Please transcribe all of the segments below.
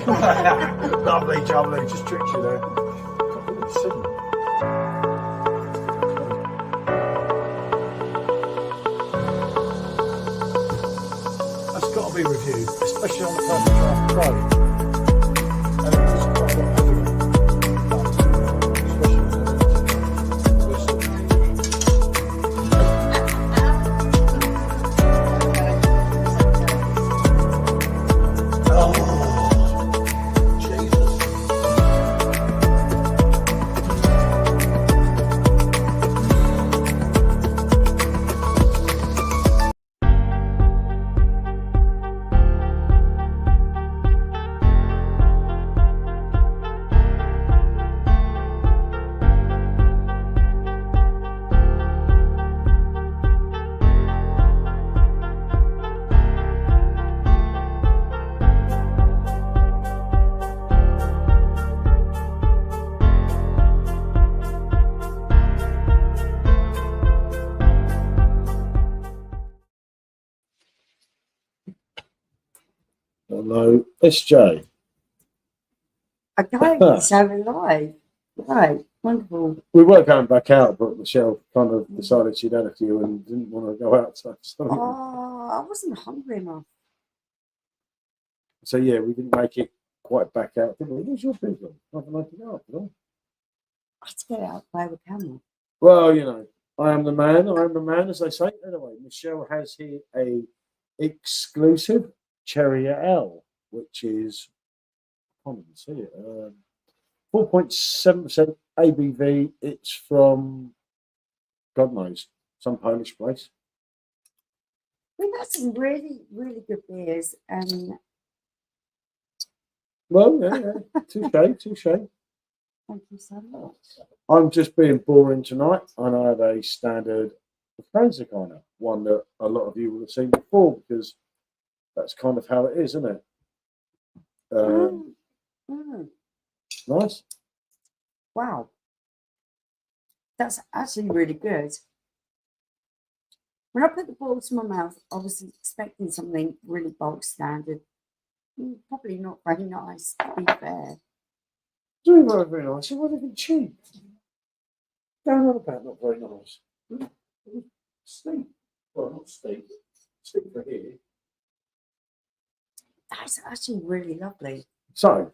Lovely, jubbly, just tricked you there. That's got to be reviewed, especially on the first draft Pro. And it's quite a lot heavier. Hello, SJ. Okay, so we're live. Right, wonderful. We were going back out, but Michelle kind of decided she'd had a few and didn't want to go out. So I wasn't hungry enough. So yeah, we didn't make it quite back out, did we? What was your business? Nothing like it up, no? I had to get out by the camera. Well, you know, I am the man, as they say. Anyway, Michelle has here a exclusive Cherry L, which is, I can't even see it, 4.7% ABV. It's from, God knows, some Polish place. We've had some really, really good beers. Well, yeah. Touche. Thank you so much. I'm just being boring tonight, and I have a standard Franza kind of one that a lot of you will have seen before, because that's kind of how it is, isn't it? Nice. Wow. That's actually really good. When I put the bottle to my mouth, I was expecting something really bulk standard. Probably not very nice, to be fair. Doing not very nice. It wasn't even cheap. Going on about not very nice. Steep. Well, not steep. Steep for here. That's actually really lovely. So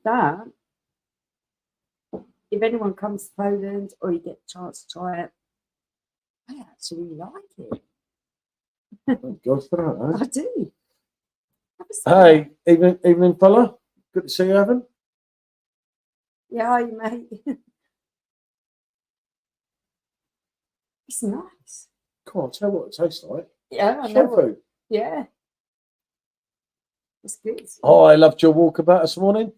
that, if anyone comes to Poland or you get a chance to try it, I actually like it. Thank God for that, eh? I do. Hey, evening, fella. Good to see you, Evan. Yeah, hi, mate. It's nice. Can't tell what it tastes like. Yeah, I Show know. food. Yeah. It's good. Oh, I loved your walkabout this morning.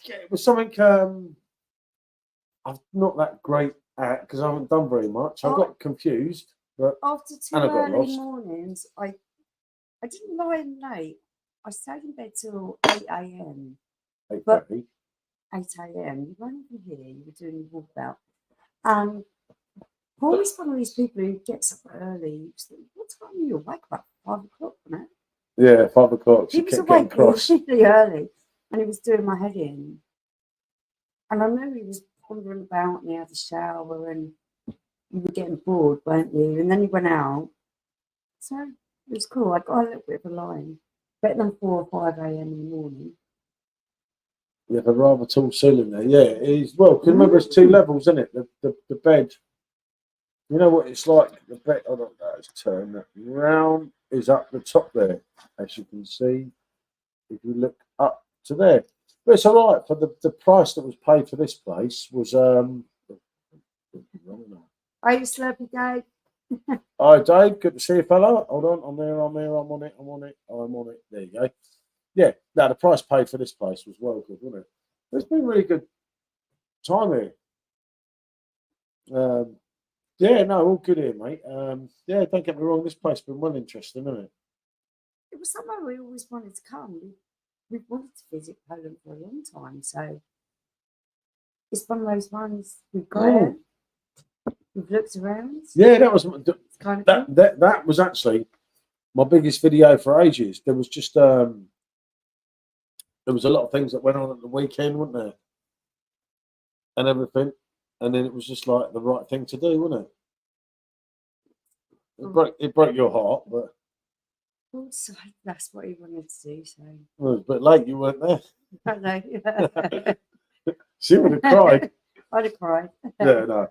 Yeah, it was something I'm not that great at, because I haven't done very much. I got confused. But after two early mornings, I didn't lie in late. I stayed in bed till 8 a.m. 8 a.m. You weren't even here. You were doing your walkabout. Paul is one of these people who gets up early. What time are you awake? About 5 o'clock, wasn't it? Yeah, 5 o'clock. He was awake really early, and he was doing my head in. And I know he was pondering about, and he had a shower, and you were getting bored, weren't you? And then he went out. So it was cool. I got a little bit of a line. Better than 4 or 5 a.m. in the morning. You have a rather tall ceiling there. Yeah, it is. Well, because remember, it's 2 levels, isn't it? The bed. You know what it's like? The bed. I don't know. Let's turn that round. Is up the top there, as you can see. If you look up to there, but it's all right for the price that was paid for this place was. Are you Slurpy Dave? Hi Dave, good to see you, fella. Hold on, I'm on it. There you go. Yeah, now the price paid for this place was well good, wasn't it? It's been a really good time here. Yeah, no, all good here, mate. Yeah, don't get me wrong, this place has been well interesting, hasn't it? It was somewhere we always wanted to come. We've wanted to visit Poland for a long time, so it's one of those ones we've got it. We've looked around. Yeah, that was kind of that was actually my biggest video for ages. There was just there was a lot of things that went on at the weekend, wasn't there? And everything. And then it was just like the right thing to do, wasn't it? It broke your heart, but Also, that's what he wanted to do. So it was a bit late. You weren't there. I know. She would have cried. I'd have cried. Yeah, no.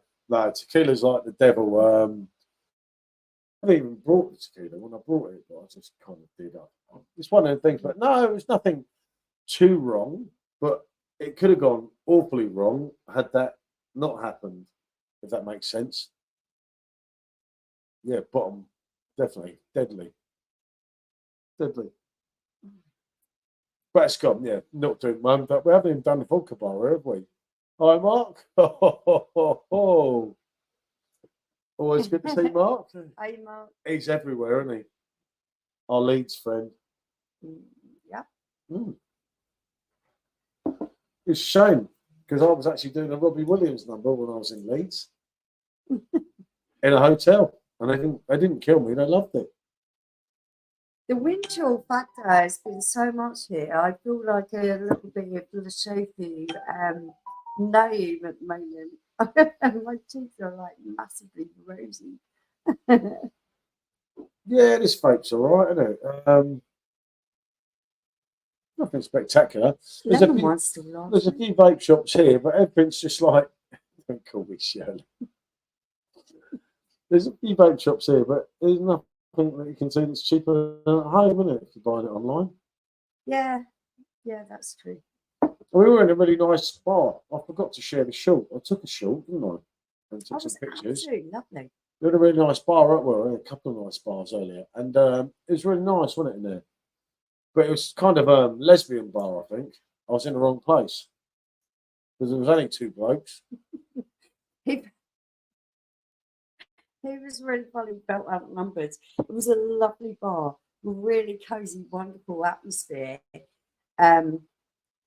Tequila's like the devil. I haven't even brought the tequila when I brought it, but I just kind of did. It's one of the things, but no, it was nothing too wrong, but it could have gone awfully wrong had that not happened, if that makes sense. Yeah, bottom, definitely, deadly. But it's gone, yeah, not doing one, but we haven't even done the vodka bar, have we? Hi, Mark. Always good to see Mark. Hey, Mark. He's everywhere, isn't he? Our Leeds friend. Yeah. It's a shame because I was actually doing a Robbie Williams number when I was in Leeds in a hotel, and they didn't kill me. They loved it. The wind chill factor has been so much here. I feel like a little bit of the Sophie name at the moment. My teeth are like massively rosy. Yeah, this vape's all right, isn't it? Nothing spectacular. There's a few vape shops here, but everything's just like, don't call me Shirley. There's a few vape shops here, but there's nothing that you can see that's cheaper than at home, isn't it, if you buy it online? Yeah, that's true. We were in a really nice bar. I forgot to share the short. I took a short, didn't I? And took some pictures. Absolutely lovely. We had a really nice bar, right? Well, we had a couple of nice bars earlier, and it was really nice, wasn't it, in there? But it was kind of a lesbian bar, I think. I was in the wrong place because there was only two blokes. He was really funny, felt outnumbered. It was a lovely bar, really cosy, wonderful atmosphere.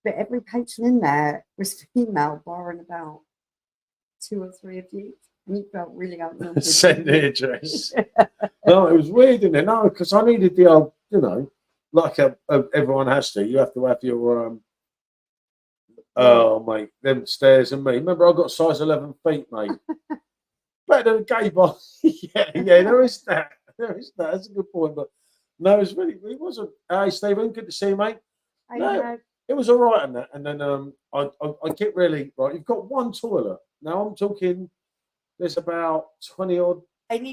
But every patron in there was female, barring about 2 or 3 of you. And you felt really outnumbered. Send the address. No, it was weird, didn't it? No, because I needed the old, like everyone has to. You have to have your oh mate, them stairs and me. Remember, I got size 11 feet, mate. Better than a gay bar. yeah, there is that. That's a good point. But no, it wasn't. Hey, Stephen, good to see you, mate. No, it was all right on that. And then I get really right. You've got one toilet. Now I'm talking. There's about 20 odd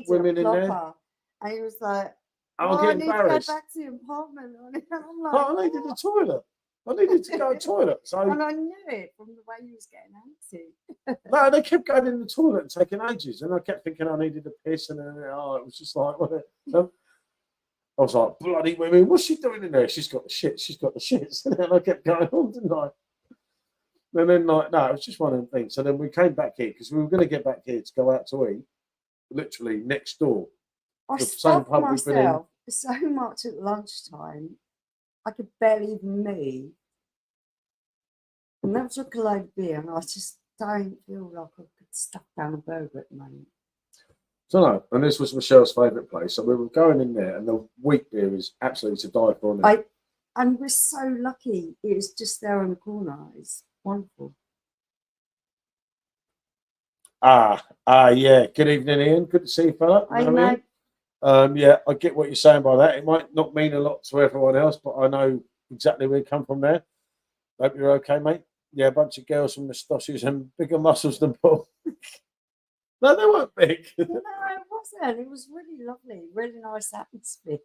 women in there. And he was like, I need to go back to the apartment. I'm like, I needed a toilet. I needed to go to the toilet. So and I knew it from the way he was getting antsy. No, they kept going in the toilet and taking ages. And I kept thinking I needed a piss. And then, it was just like, I was like, bloody women, what's she doing in there? She's got the shit. She's got the shits. And then I kept going on, didn't I? And then, no, it was just one of the things. So then we came back here because we were going to get back here to go out to eat, literally next door. I stuffed myself so much at lunchtime, I could barely even move. And that took a load of beer, and I just don't feel like I could stuff down a burger at the moment. So no, and this was Michelle's favourite place. So we were going in there, and the wheat beer is absolutely to die for. And we're so lucky it was just there on the corner. It's wonderful. Yeah. Good evening, Ian. Good to see you, fella. Yeah, I get what you're saying by that. It might not mean a lot to everyone else, but I know exactly where you come from there. Hope you're okay, mate. Yeah, a bunch of girls with moustaches and bigger muscles than Paul. No, they weren't big. No, it wasn't. It was really lovely, really nice atmosphere.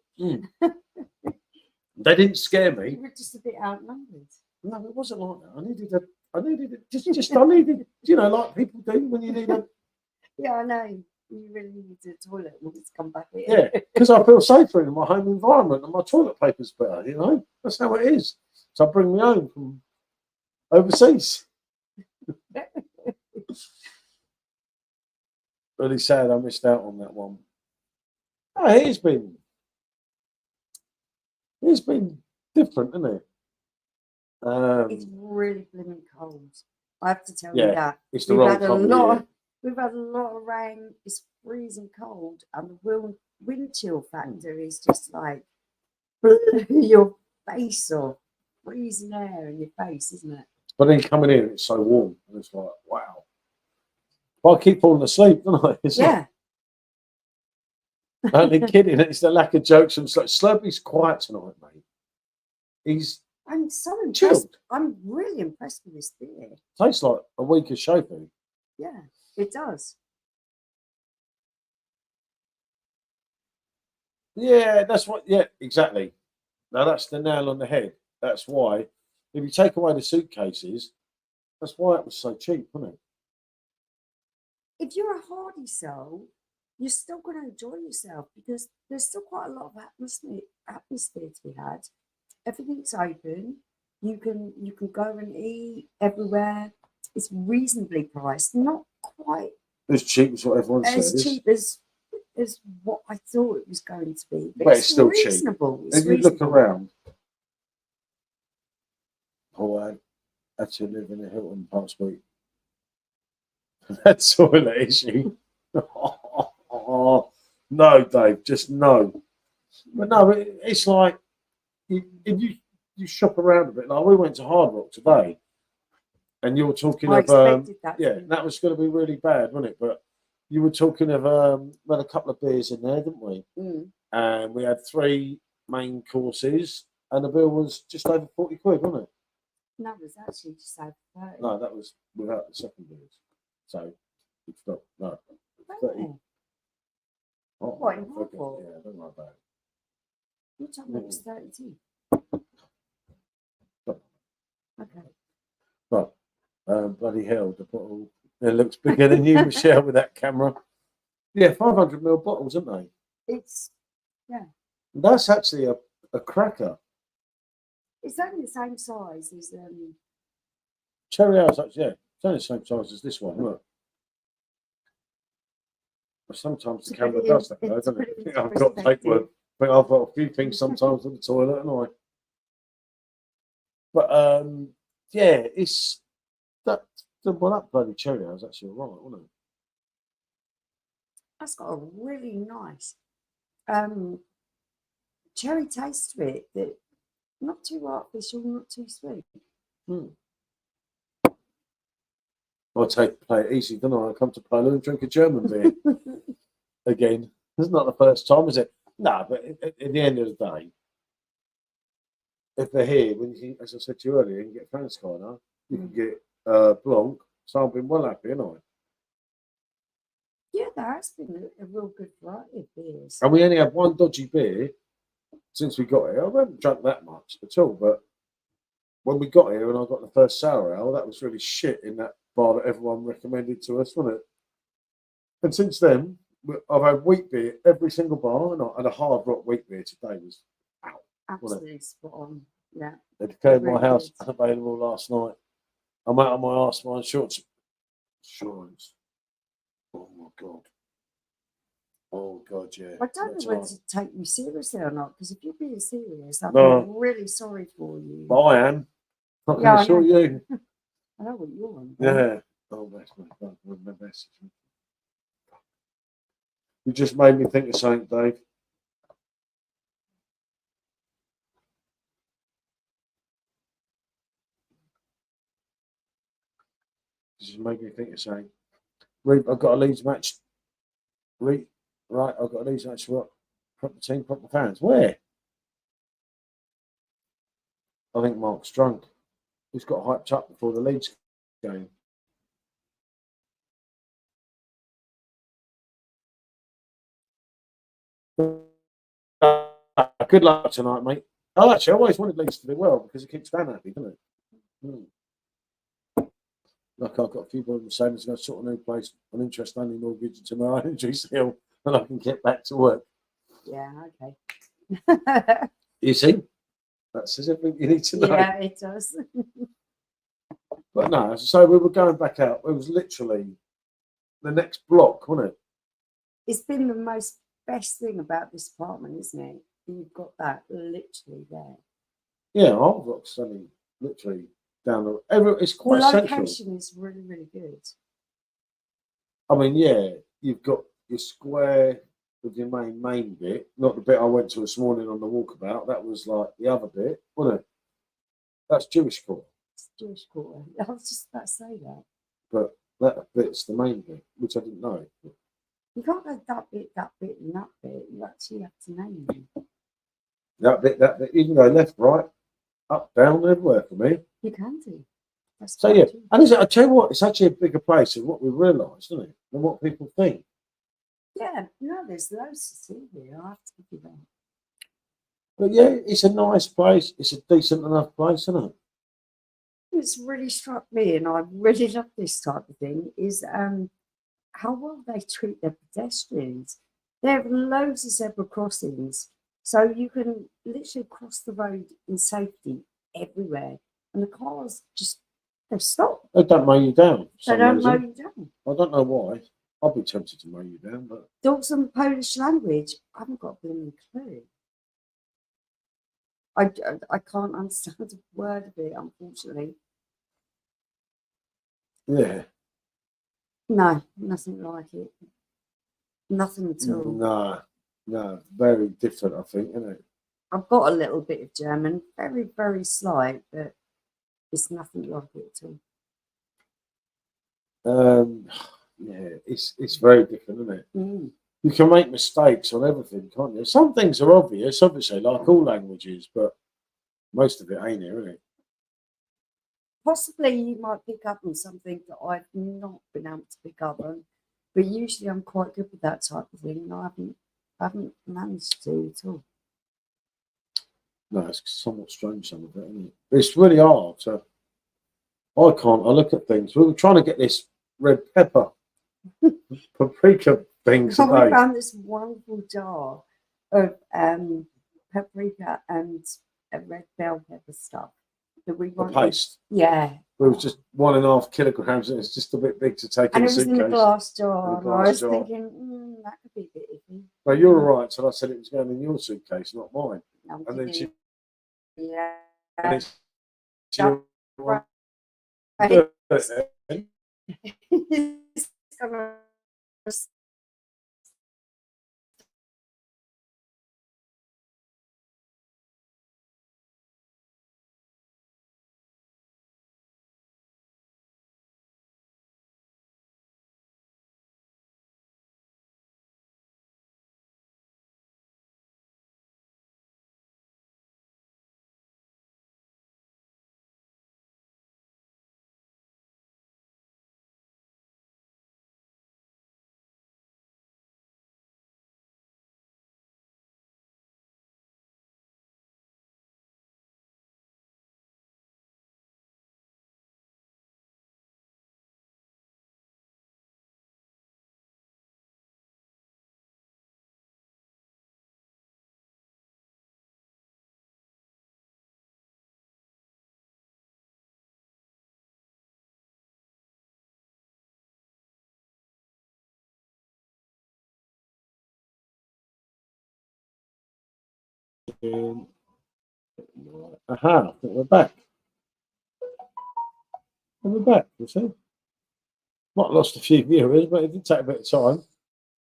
They didn't scare me. You were just a bit outnumbered. No, it wasn't like that. I needed I needed, like people do when you need a. Yeah, I know. You really need a toilet when it's come back here. Yeah, because I feel safer in my home environment and my toilet paper's better, That's how it is. So I bring my own from overseas. Really sad I missed out on that one. Oh, he's been different, isn't it? It's really blooming cold. I have to tell you that. It's the wrong time of year. We've had a lot of rain. It's freezing cold, and the wind chill factor is just like your face off. freezing air in your face, isn't it? But then coming in, it's so warm, and it's like, wow. But I keep falling asleep, don't I? It's Yeah. not only kidding. It's the lack of jokes from Slurpy's quiet tonight, mate. He's I'm so impressed. chilled. I'm really impressed with this beer. Tastes like a week of show food. Yeah, it does. Yeah, that's what. Yeah, exactly. Now that's the nail on the head. That's why, if you take away the suitcases, that's why it was so cheap, wasn't it? If you're a hardy soul, you're still going to enjoy yourself because there's still quite a lot of atmosphere to be had. Everything's open. You can go and eat everywhere. It's reasonably priced, not quite As cheap as what everyone as says. cheap as what I thought it was going to be, But it's still reasonable. cheap. It's If you reasonable. look around, I had to live in a Hilton last week. That toilet issue. Oh, no, Dave, just no. But no, it's like if you shop around a bit. Like we went to Hard Rock today, and you were talking I of expected that. yeah, that was going to be really bad, wasn't it? But you were talking of we had a couple of beers in there, didn't we? Mm. And we had 3 main courses, and the bill was just over 40 quid, wasn't it? No, it was actually just over 30. No, that was without the second beers. So it's not no. 30. Oh, Oh, what, in I Hard forget. Rock? Yeah, don't worry about it. you told me it was 32. No. Okay. But bloody hell, the bottle it looks bigger than you, Michelle, with that camera. Yeah, 500ml bottles, aren't they? It's That's actually a cracker. it's only the same size as Cherry House, actually, yeah, it's only the same size as this one, look. But sometimes the To put camera it does in- that, though, to doesn't put it? it into I've got to take one. perspective. But I've got a few things sometimes in the toilet, and I. But yeah, it's that. Well, that bloody Cherry House actually all right, wasn't it? That's got a really nice cherry taste to it. That not too artificial, not too sweet. I play it easy, don't I? I come to Poland and drink a German beer again. It's not the first time, is it? No, but at the end of the day, if they're here, when you, as I said to you earlier, you can get Franskiner, you can get Blanc, so I've been well happy, haven't I? Yeah, there has been a real good variety of beers. And we only had one dodgy beer since we got here. I haven't drunk that much at all, but when we got here and I got the first sour ale, that was really shit in that bar that everyone recommended to us, wasn't it? And since then, I've had wheat beer every single bar, and a Hard Rock wheat beer today was out. Absolutely spot on. Yeah. They declared Really my house good. unavailable last night. I'm out of my arse, my insurance. Oh my god. Oh god, yeah. I don't That's know whether right. to take you seriously or not, because if you're being serious, I'm No. really sorry for you. But I am. I can Yeah, I assure know. you. I know what you're on. Yeah. Oh, that's my message. You just made me think of something, Dave. You just made me think of something. I've got a Leeds match. Right, I've got a Leeds match. What? Proper team, proper fans. Where? I think Mark's drunk. He's got hyped up before the Leeds game. Good luck tonight, mate. Oh, actually, I always wanted Leeds to do well because it keeps Dan happy, doesn't it? Like I've got a few people saying it's going to sort a new place, an interest only mortgage to my own hill, and I can get back to work. Yeah, okay. You see, that says everything you need to know. Yeah, it does. But no, so we were going back out. It was literally the next block, wasn't it? It's been the most best thing about this apartment, isn't it? You've got that literally there. Yeah, Hard Rock's only literally down the. It's quite The central. location is really, really good. I mean, yeah, you've got your square with your main bit, not the bit I went to this morning on the walkabout. That was like the other bit, wasn't it? That's Jewish quarter. It's Jewish quarter. I was just about to say that. But that bit's the main bit, which I didn't know. You can't go that bit, and that bit. You actually have to name them. That bit. You can go left, right, up, down, everywhere for me. You can do. That's So quite yeah, true. and I tell you what, it's actually a bigger place than what we realise, isn't it? Than what people think. Yeah, no, there's loads to see here. I have to give you that. But yeah, it's a nice place. It's a decent enough place, isn't it? What's really struck me, and I really love this type of thing, is how well they treat their pedestrians. They have loads of zebra crossings, so you can literally cross the road in safety everywhere, and the cars just they stop. They don't mow you down. For They some don't reason. mow you down. I don't know why. I'd be tempted to mow you down, but Talks in Polish language. I haven't got a blooming clue. I can't understand a word of it, unfortunately. yeah, No, nothing like it. Nothing at all. no, very different. I think, isn't it? I've got a little bit of German, very, very slight, but it's nothing like it at all. Yeah, it's very different, isn't it? Mm. You can make mistakes on everything, can't you? Some things are obvious, obviously, like all languages, but most of it ain't here, isn't it? Possibly you might pick up on something that I've not been able to pick up on, but usually I'm quite good with that type of thing, and I haven't managed to at all. No, it's somewhat strange, some of it, isn't it? It's really hard. So I can't. I look at things. We were trying to get this red pepper, paprika thing So we today. found this wonderful jar of paprika and red bell pepper stuff that we The wanted. paste. Yeah. It was just 1.5 kilograms, and it's just a bit big to take And in a it was in a suitcase. glass jar, and I was jar. thinking, that could be a bit iffy. No, you're all right. So I said it was going in your suitcase, not mine. I'm And then she, thinking, yeah. and then she Right. good. It's gonna Aha, we're back. And we're back, you see. Might have lost a few viewers, but it did take a bit of time.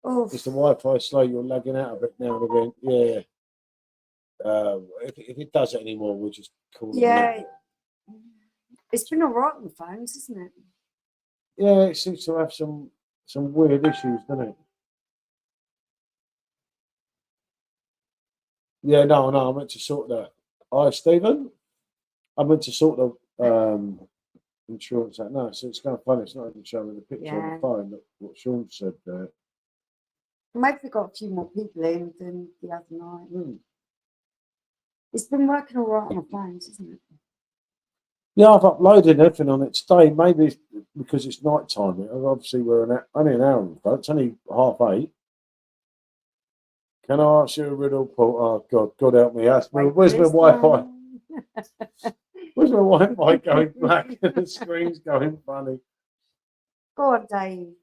Oh, It's the Wi-Fi slow, you're lagging out a bit now and again. Yeah. If it does it anymore, we'll just call it. yeah. It's been all right on the phones, isn't it? Yeah, it seems to have some weird issues, doesn't it? Yeah, no, I meant to sort that. Hi, Stephen. I meant to sort the insurance out. No, so it's kind of funny. It's not even showing the picture on Yeah. the phone. That what Sean said there. Maybe we got a few more people in than the other night. It's been working all right on the phones, isn't it? Yeah, I've uploaded everything on it today. Maybe it's because it's night time. Obviously, we're only an hour in front. It's only 7:30. Can I ask you a riddle, Paul? Oh, God help me. Where's my Wi-Fi? Where's my Wi-Fi going black and the screen's going funny? Go on, Dave.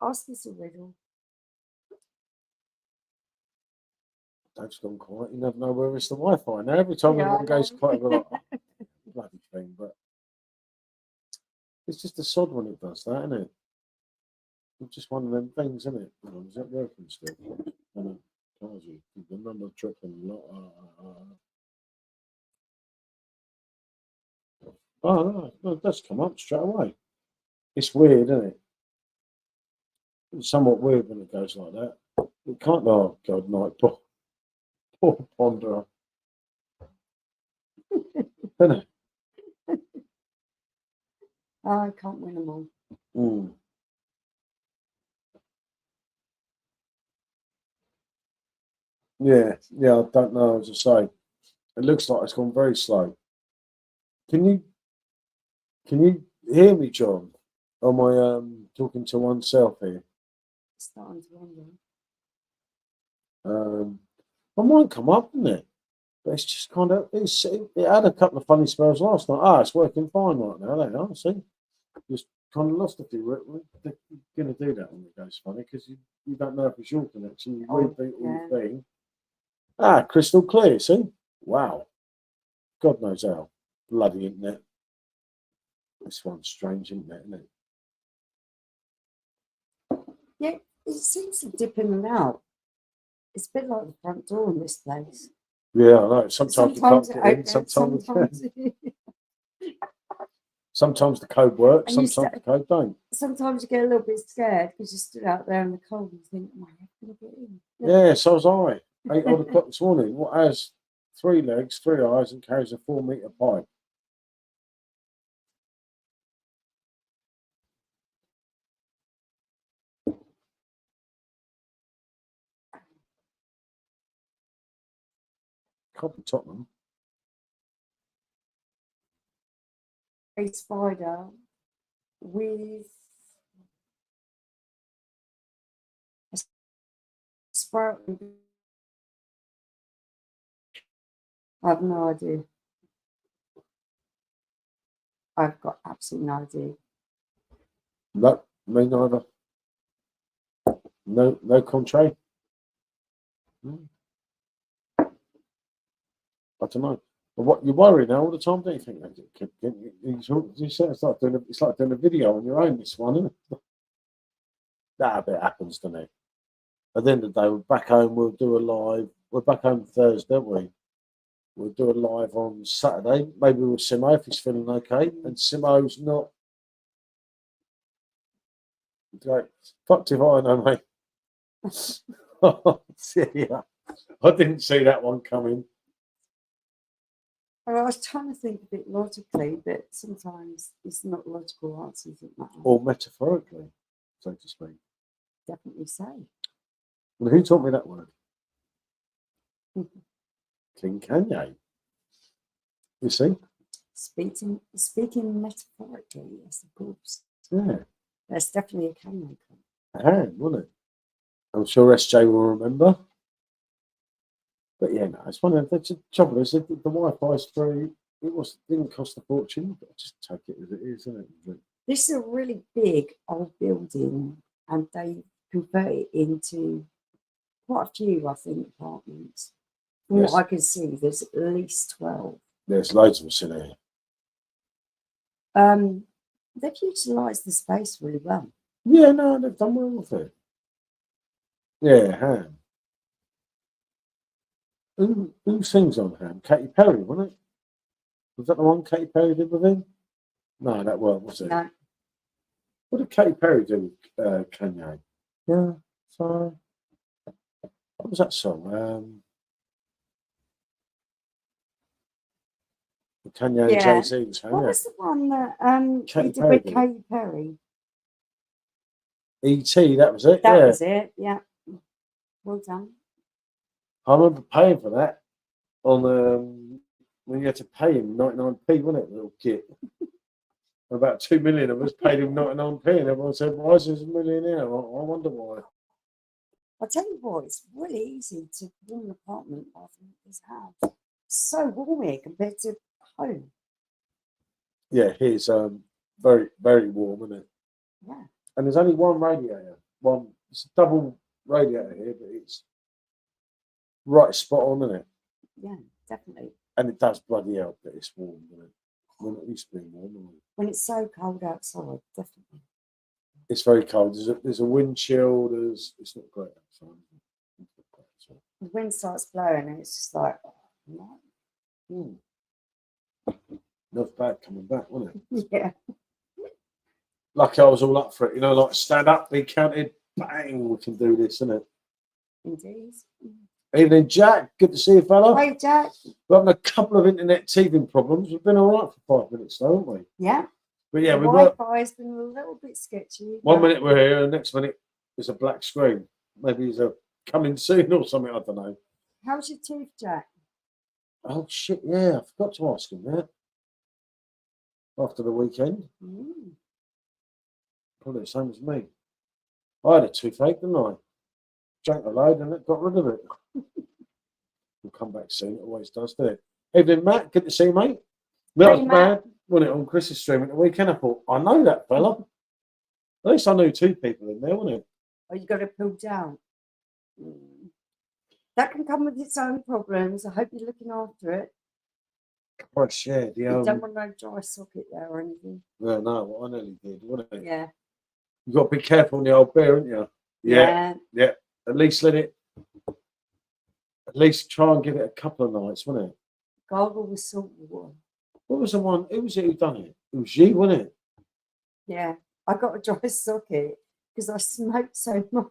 Ask us a riddle. Dave's gone quiet. You never know where it's the Wi-Fi. Now, every time Yeah, one goes quiet, we're like, oh, bloody thing. But it's just a sod when it does that, isn't it? It's just one of them things, isn't it? Oh, is that working still? I know. Tells you the number dropping a lot. Oh no, it does come up straight away. It's weird, isn't it? It's somewhat weird when it goes like that. It can't. Oh God, no, poor Ponderer. Isn't it? Oh, I can't win them all. Mm. Yeah, I don't know. As I say, it looks like it's gone very slow. Can you hear me, John? Or am I talking to oneself here? Starting to wonder. I might come up, isn't it? But it's just kind of it had a couple of funny spells last night. Ah, it's working fine right now. There, you are, see, just kind of lost a few. They're going to do that when it goes funny because you don't know if it's your connection. You reboot all the thing. Ah, crystal clear. See, wow. God knows how. Bloody internet. This one's strange, isn't it? Yeah, it seems to dip in and out. It's a bit like the front door in this place. Yeah, I know. Sometimes you can't get in. Sometimes Sometimes the code works. and Sometimes the code don't. sometimes you get a little bit scared because you stood out there in the cold and you think, "Am I going to get in?" Yeah, so was I. 8 o'clock this morning. What has 3 legs, 3 eyes, and carries a 4-meter pipe? Can't be Tottenham. A spider with a spiral. I have no idea. I've got absolutely no idea. No, me neither. No contrary. I don't know. But what you worry now all the time, don't you think? It's like doing a video on your own. This one, isn't it? That bit happens to me. At the end of the day, we're back home. We'll do a live. We're back home Thursday, aren't we? We'll do a live on Saturday, maybe with Simo if he's feeling okay. And Simo's not. Great. Fucked if I know, mate. Yeah. I didn't see that one coming. I was trying to think of it logically, but sometimes it's not logical answers that matter. Or metaphorically, so to speak. Definitely so. Well, who taught me that word? King Kanye. You see? Speaking metaphorically, yes, of course. Yeah. That's definitely a Kanye quote. A hand, wasn't it? I'm sure SJ will remember. But yeah, no, it's funny. The trouble is, the Wi-Fi's free. Didn't cost a fortune, but just take it as it is, isn't it? This is a really big old building, and they convert it into quite a few, I think, apartments. From what I can see, there's at least 12. There's loads of us in here. They've utilised the space really well. Yeah, no, they've done well with it. Yeah, Ham. Who sings on Ham? Katy Perry, wasn't it? Was that the one Katy Perry did with him? No, that weren't, was it? No. What did Katy Perry do with Kanye? Yeah, so what was that song? Kanye and Jay-Z was What was the one that he did with Katy Perry? E.T., that was it. That was it, yeah. Well done. I remember paying for that on when you had to pay him 99p, wasn't it, little kid? About 2 million of us paid him 99p, and everyone said, "Why is this a millionaire?" I wonder why. I'll tell you what, it's really easy to warm an apartment after his house. It's so warm here compared to home. Yeah, here's very, very warm, isn't it? Yeah. And there's only one radiator. It's a double radiator here, but it's right spot on, isn't it? Yeah, definitely. And it does bloody help that it's warm, doesn't it? We're not used to being warm. When it's so cold outside, definitely. It's very cold. There's a wind chill. It's not great outside. The wind starts blowing and it's just like, oh, no. Not bad coming back, wasn't it? Yeah, Lucky I was all up for it, you know, like stand up, be counted, bang, we can do this, isn't it? indeed. Evening, Jack. Good to see you, fella. Hey, Jack. We're having a couple of internet teething problems. We've been all right for 5 minutes, though, haven't we? Yeah. But yeah, The we were. Wi-Fi's been a little bit sketchy. 1 minute we're here, and the next minute there's a black screen. Maybe he's a coming soon or something. I don't know. How's your tooth, Jack? Oh shit! Yeah, I forgot to ask him that. After the weekend, probably the same as me. I had a toothache, didn't I? Drank a load and it got rid of it. We'll come back soon. It always does, doesn't it? Evening, Matt. Good to see you, mate. That was bad. Wasn't it on Chris's stream at the weekend? I thought, I know that fella. At least I knew 2 people in there, wasn't it? Oh, you got to pull down. That can come with its own problems. I hope you're looking after it. Gosh, yeah. You don't want no dry socket there or anything. Yeah, no, what I nearly did, wasn't it? Yeah. You've got to be careful on the old beer, haven't you? Yeah. At least try and give it a couple of nights, wasn't it? Gargle with salt water. What was the one? Who was it who done it? It was you, wasn't it? Yeah. I got a dry socket because I smoked so much.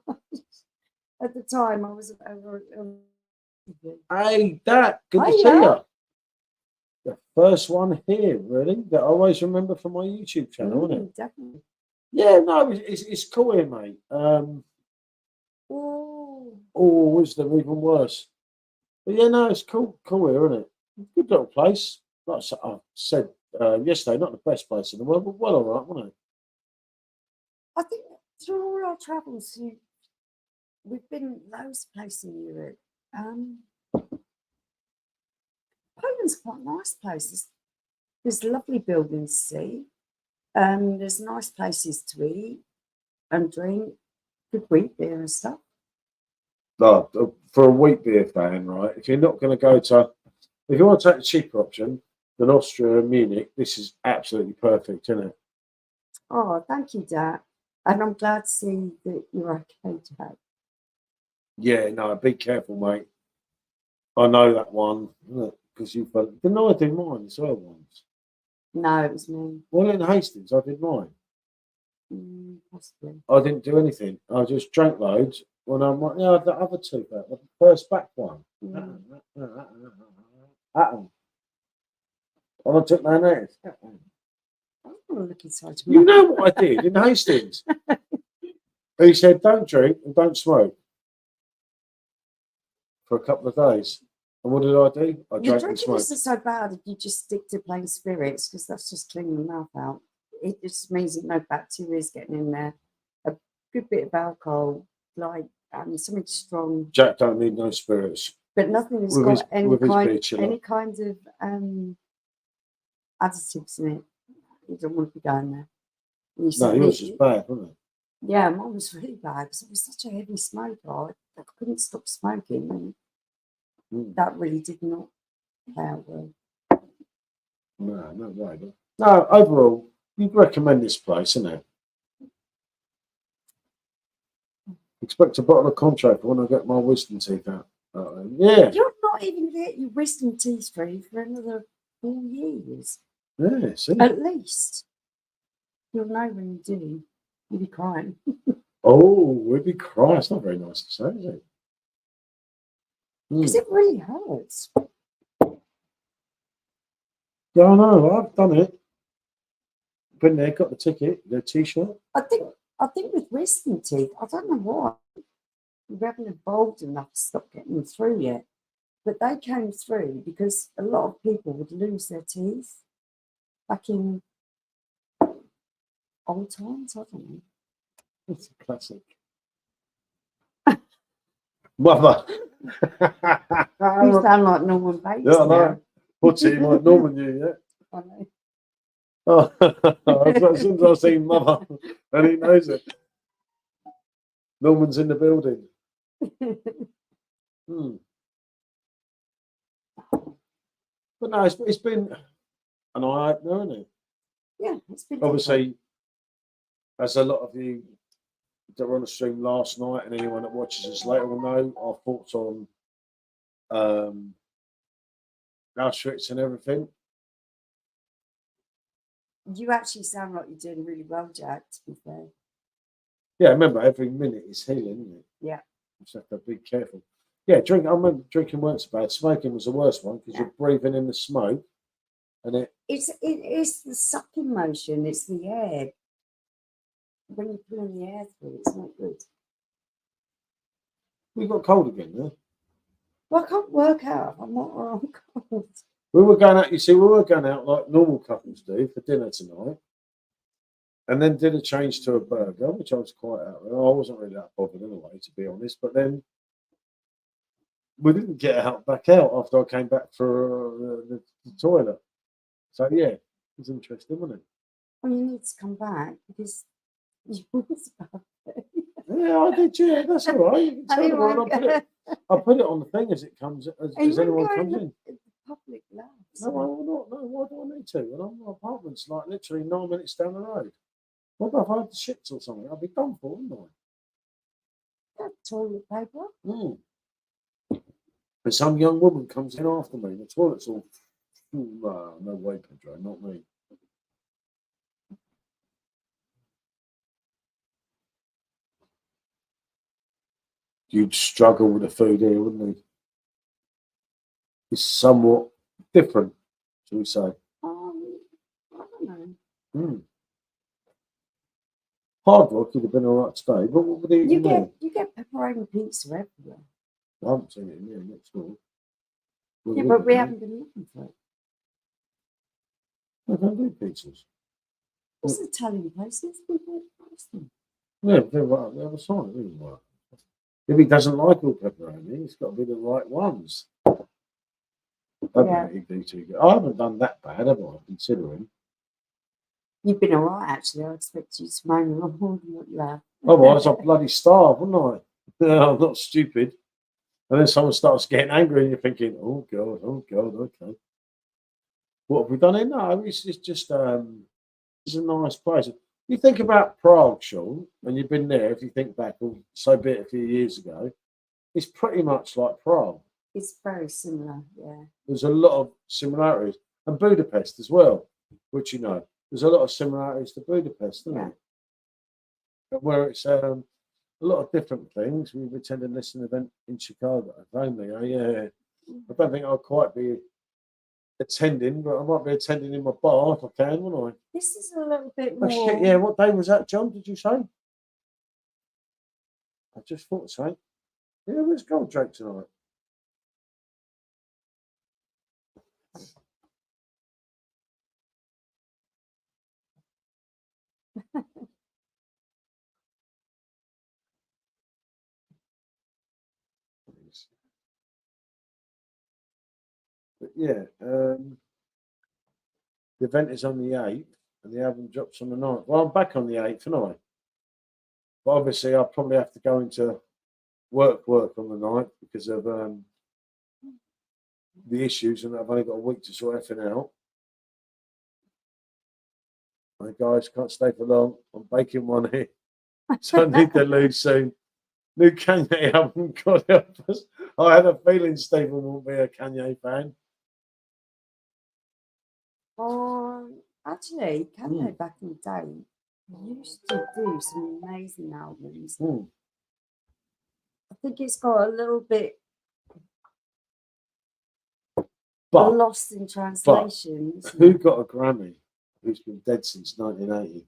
At the time, I was over. Hey, Dad, good to see you. The first one here, really, that I always remember from my YouTube channel, isn't it? Definitely. Yeah, no, it's cool here, mate. Wisdom, even worse. But yeah, no, it's cool here, isn't it? Good little place. Like I said yesterday, not the best place in the world, but well, all right, wasn't it? I think through all our travels, we've been loads of places in Europe. Poland's quite a nice place. There's lovely buildings to see. There's nice places to eat and drink, good wheat beer and stuff. No, for a wheat beer fan, right? If you're not going to if you want to take the cheaper option than Austria and Munich, this is absolutely perfect, isn't it? Oh, thank you, Dad. And I'm glad to see that you're okay, Dad. Yeah, no, be careful, mate. I know that one because you felt. Didn't I do mine as well once? No, it was me. Well, in Hastings, I did mine. Possibly. I didn't do anything. I just drank loads. When I'm like, yeah, the other two, the first back one. And I took my nose. I don't want to look inside You know what I did in Hastings? He said, don't drink and don't smoke for a couple of days. And what did I do? I drank and smoked. Isn't so bad if you just stick to plain spirits because that's just cleaning the mouth out. It just means that no bacteria is getting in there. A good bit of alcohol, like something strong. Jack don't need no spirits. But nothing has got any kind of additives in it. You don't want to be going there. No, yours was bad, wasn't it? Yeah, mine was really bad because I was such a heavy smoker. I couldn't stop smoking. And that really did not play out well. No way. No, overall, you'd recommend this place, isn't it? Expect a bottle of contract when I get my wisdom teeth out. Yeah. You're not even get your wisdom teeth free for another 4 years. Yeah, see? At least. You'll know when you do. You'll be crying. Oh, we'd be crying. It's not very nice to say, is it? Because it really hurts. Yeah, I know. I've done it. Been there, got the ticket, the T-shirt. I think with wisdom teeth, I don't know why. We haven't evolved enough to stop getting them through yet. But they came through because a lot of people would lose their teeth back in old times. I don't know. It's a classic. Mother. You sound like Norman Bates. Yeah, I know. What's it like Norman you, yeah? I know. Oh, as soon as I see Mother, and he knows it. Norman's in the building. But no, it's been an eye-opener, hasn't it? Yeah, it's been obviously, as a lot of you that were on the stream last night and anyone that watches us later will know, our thoughts on Auschwitz and everything. You actually sound like you're doing really well, Jack, to be fair. Yeah, remember, every minute is healing, isn't it? Yeah. You just have to be careful. Yeah, I remember drinking weren't so bad. Smoking was the worst one because you're breathing in the smoke, and it's the sucking motion. It's the air. When you're pulling the air through, it's not good. we got cold again, yeah. Well, I can't work out. I'm not cold. We were going out. You see, we were going out like normal couples do for dinner tonight, and then did a change to a burger, which I was quite out with. I wasn't really that bothered anyway, to be honest. But then we didn't get back out after I came back for the toilet. So yeah, it was interesting, wasn't it? Well, you need to come back because you was about it. Yeah, I did. Yeah, that's all right. You can tell the world I'll put it on the thing as it comes, as anyone comes in. The public laughs. No, I will not. No, why do I need to? And my apartment's like literally 9 minutes down the road. What if I had the shits or something? I'd be done for, wouldn't I? That toilet paper. But some young woman comes in after me. The toilet's all, no way, Pedro, not me. You'd struggle with the food here, wouldn't you? It's somewhat different, shall we say? I don't know. Hard Rock, you'd have been all right today. But what would you get pepperoni pizza everywhere. I haven't seen it in here next door. Yeah, but we haven't been looking for it. I don't do pizzas. What's the Italian places? We don't price them. Yeah, they're right on the other side, isn't it? If he doesn't like all pepperoni, it's got to be the right ones. Yeah. I haven't done that bad, have I, considering? You've been all right, actually. I expect you to moan a lot more than what you have. Otherwise, I'd bloody starve, wouldn't I? I'm not stupid. And then someone starts getting angry and you're thinking, oh, God, okay. What have we done in there? It's just, it's a nice place. You think about Prague, Sean, and you've been there, if you think back, so be it a few years ago, it's pretty much like Prague. It's very similar, yeah. There's a lot of similarities. And Budapest as well, which, there's a lot of similarities to Budapest, isn't it? Where it's a lot of different things. We've attended this event in Chicago, only. Yeah. I don't think I'll quite be attending, but I might be attending in my bar if I can, wouldn't I? This is a little bit Oh, more. shit, yeah. What day was that, John? Did you say? I just thought so. Yeah, where's Goldrake tonight? But yeah, the event is on the 8th and the album drops on the 9th. Well, I'm back on the 8th, aren't I? But obviously, I'll probably have to go into work on the 9th because of the issues, and I've only got a week to sort everything out. My guys can't stay for long. I'm baking one here, so I need to leave soon. New Kanye album, God help us. I had a feeling Stephen won't be a Kanye fan. Actually, Kanye back in the day used to do some amazing albums. I think it's got a little bit lost in translation. Who got a Grammy? Who's been dead since 1980?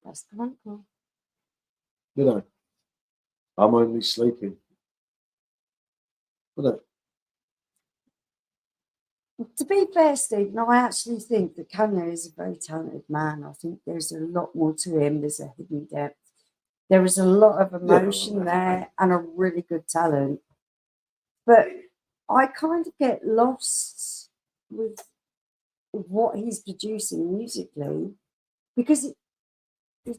That's the uncle. I'm only sleeping. To be fair, Steve, I actually think that Kanye is a very talented man. I think there's a lot more to him. There's a hidden depth. There is a lot of emotion there and a really good talent. But I kind of get lost with what he's producing musically because it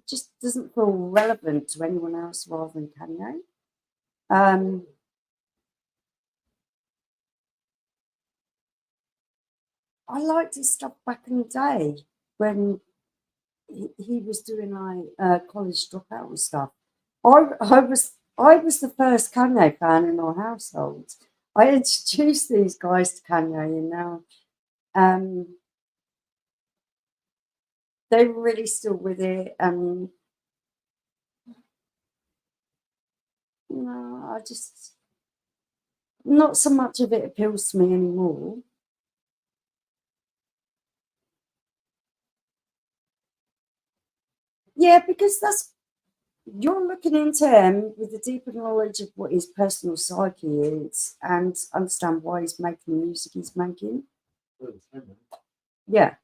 just doesn't feel relevant to anyone else rather than Kanye. I liked his stuff back in the day when he was doing like college dropout and stuff. I was the first Kanye fan in our household. I introduced these guys to Kanye, and now they're really still with it. And no, I just not so much of it appeals to me anymore. Yeah, because you're looking into him with a deeper knowledge of what his personal psyche is and understand why he's making the music he's making. Yeah.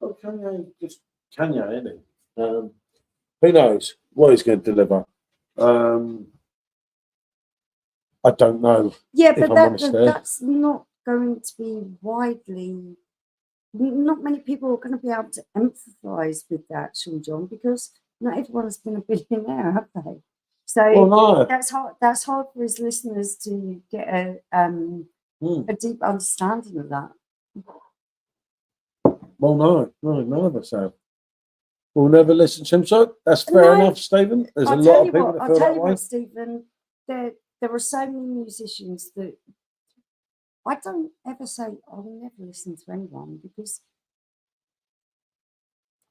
Well, Kanye, just Kanye, isn't it? Who knows what he's going to deliver? I don't know. Yeah, if but I'm honest there. that's not going to be widely. Not many people are going to be able to empathise with that, Sean John, because not everyone's been a billionaire, have they? So Well, no. that's hard. That's hard for his listeners to get a deep understanding of that. Well, no, none of us have. We'll never listen to him. So that's fair No, enough, Stephen. There's a I'll lot tell of you people what. that I'll feel tell that you way. what, Stephen. There are so many musicians that I don't ever say I'll never listen to anyone, because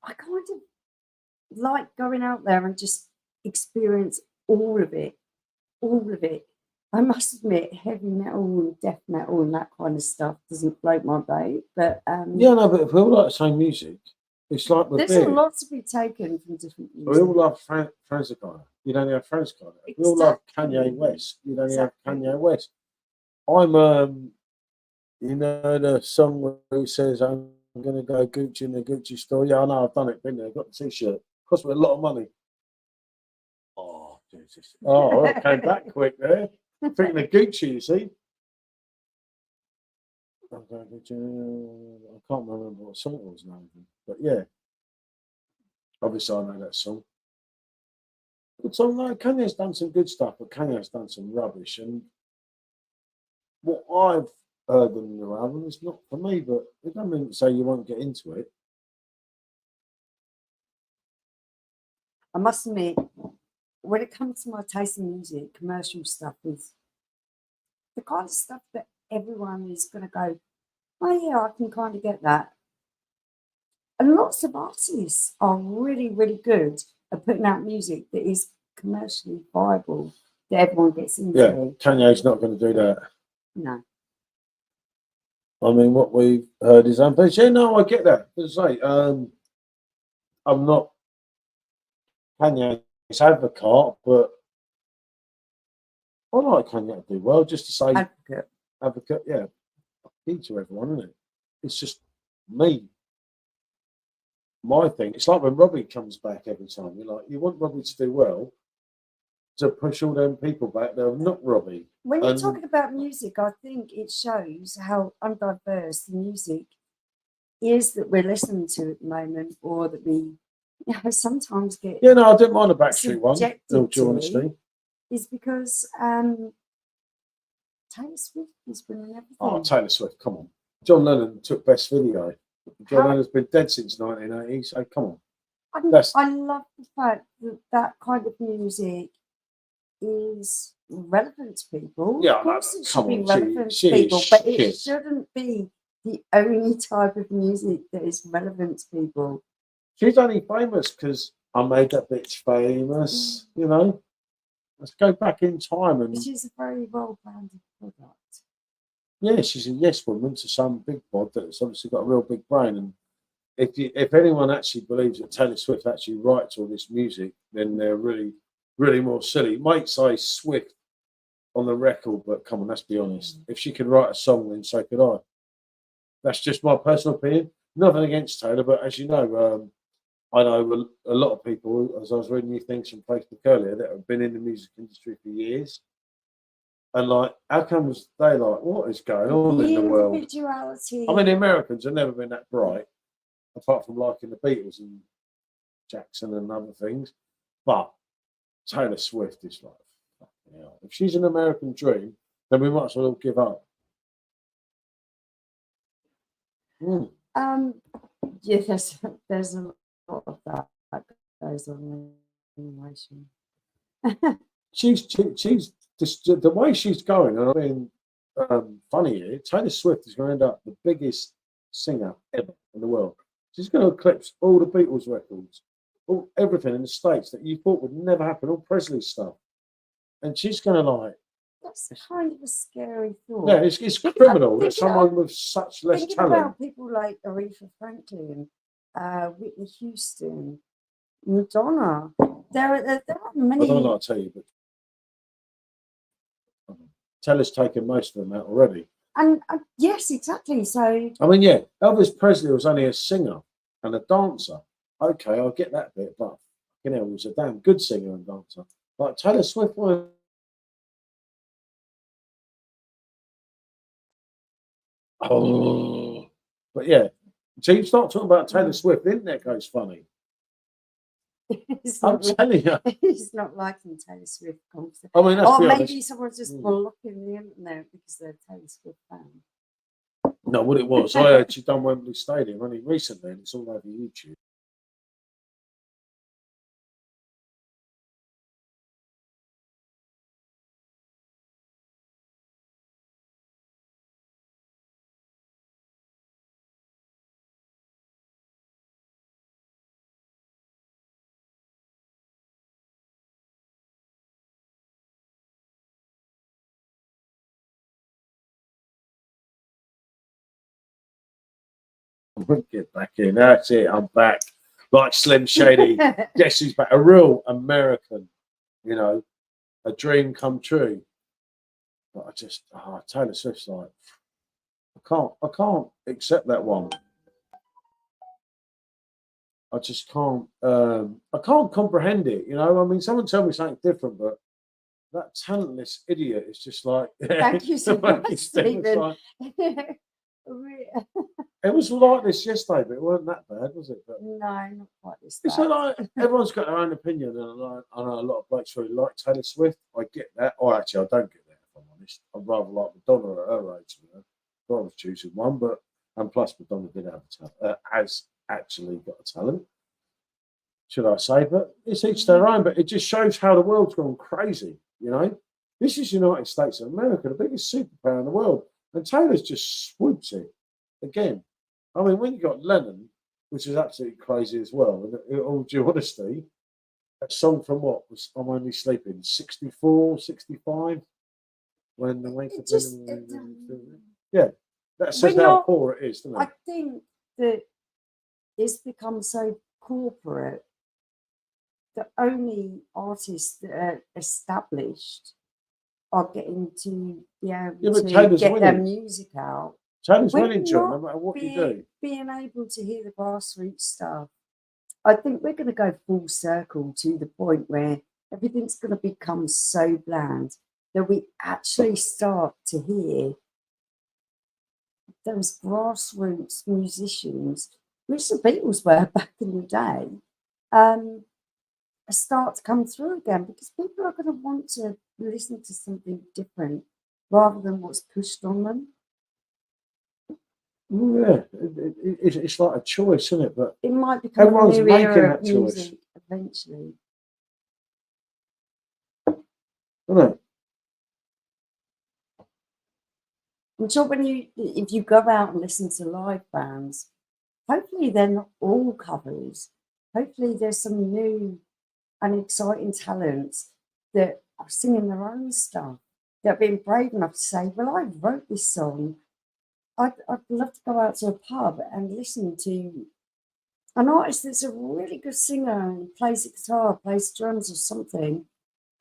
I kind of like going out there and just experience all of it. All of it. I must admit, heavy metal and death metal and that kind of stuff doesn't float my boat. But Yeah, no, but if we all like the same music, it's like with there's beer. a lot to be taken from different We music. all love Franz Gardner. You'd only have Franz Gardner. We all love Kanye West. You'd only have Kanye West. I'm you know the song where he says, "I'm gonna go Gucci in the Gucci store." Yeah, I know, I've done it. Been there. Got the T-shirt. Cost me a lot of money. Oh Jesus! Oh, it came back quick there. Thinking of Gucci, you see. I can't remember what song it was now, but yeah, obviously I know that song. Good song. No, Kanye's done some good stuff, but Kanye's done some rubbish. And what I've heard on the new album is not for me, but it doesn't mean to say you won't get into it. I must admit, when it comes to my taste in music, commercial stuff is the kind of stuff that everyone is going to go, oh yeah, I can kind of get that. And lots of artists are really, really good at putting out music that is commercially viable, that everyone gets into. Yeah, Kanye's not going to do that. No. I mean, what we've heard is unfinished. Yeah, no, I get that. As I say, I'm not Kanye's advocate, but I like Kanye to do well. Just to say, advocate, yeah, key to everyone, isn't it? It's just me. My thing. It's like when Robbie comes back every time. You're like, you want Robbie to do well, to push all them people back. They're not Robbie. When you're talking about music, I think it shows how undiverse the music is that we're listening to at the moment, or that we sometimes get. Yeah, no, I didn't mind the Backstreet one. In all honesty, is because Taylor Swift is winning everything. Oh, Taylor Swift, come on. John Lennon took Best Video. John Lennon's been dead since 1980, so come on. I love the fact that that kind of music is relevant to people. Yeah, of course it should be relevant to people, but it shouldn't be the only type of music that is relevant to people. She's only famous because I made that bitch famous, you know. Let's go back in time and she's a very well branded product. Yeah, she's a yes woman to some big bod that's obviously got a real big brain. And if anyone actually believes that Taylor Swift actually writes all this music, then they're really, really more silly. You might say Swift on the record, but come on, let's be honest. If she could write a song, then so could I. That's just my personal opinion. Nothing against Taylor, but as you know, I know a lot of people, as I was reading you things from Facebook earlier, that have been in the music industry for years. And like, how comes they like, what is going on in the world? Individuality. I mean, the Americans have never been that bright, apart from liking the Beatles and Jackson and other things. But Taylor Swift is like, fucking hell. If she's an American dream, then we might as well give up. Yes, there's a lot of that goes on anyway. She's just the way she's going, and I mean, funny here, Taylor Swift is going to end up the biggest singer ever in the world. She's going to eclipse all the Beatles records, everything in the States that you thought would never happen, all Presley stuff. And she's going to like. That's kind of a scary thought. Yeah, it's criminal that someone with such less thinking talent. about people like Aretha Franklin, Whitney Houston, Madonna. There are many. I don't know what to tell you, but Taylor's taken most of them out already. And yes, exactly. So I mean, yeah, Elvis Presley was only a singer and a dancer. Okay, I'll get that bit, but you know, he was a damn good singer and dancer. Like Taylor Swift was. Oh, but yeah. So you start talking about Taylor Swift, the internet goes funny. I'm telling you. He's not liking Taylor Swift constantly. I mean, or maybe someone's just blocking the internet because they're a Taylor Swift fan. No, what it was, I actually done Wembley Stadium only recently, and it's all over YouTube. Get back in. That's it. I'm back. Like Slim Shady. Guess who's back? A real American. You know, a dream come true. But I just, Taylor Swift's like, I can't accept that one. I just can't. I can't comprehend it. You know, I mean, someone tell me something different, but that talentless idiot is just like. Thank you so much, Stephen. Like, it was like this yesterday, but it wasn't that bad, was it? But no, not quite this bad. So like everyone's got their own opinion, and I know a lot of blokes really like Taylor Swift. I get that. Or actually, I don't get that. If I'm honest, I'd rather like Madonna at her age. You know, I was choosing one, but and plus Madonna did have a talent, has actually got a talent. Should I say? But it's each their own. But it just shows how the world's gone crazy. You know, this is United States of America, the biggest superpower in the world, and Taylor's just swoops it again. I mean, when you got Lennon, which is absolutely crazy as well, and in all due honesty, that song from what was I'm Only Sleeping, 64, 65, when the way yeah, that says how poor it is, doesn't it? I think that it's become so corporate that only artists that are established are getting to be able to get their music out. Taylor's winning, John, no matter what you do. Being able to hear the grassroots stuff, I think we're going to go full circle to the point where everything's going to become so bland that we actually start to hear those grassroots musicians, which the Beatles were back in the day, start to come through again, because people are going to want to listen to something different rather than what's pushed on them. Yeah, it's like a choice, isn't it? But it might become everyone's a new making era that of choice music eventually. Isn't it? I'm sure if you go out and listen to live bands, hopefully they're not all covers. Hopefully there's some new and exciting talents that are singing their own stuff, that have been brave enough to say, well, I wrote this song. I'd love to go out to a pub and listen to an artist that's a really good singer and plays the guitar, plays drums or something,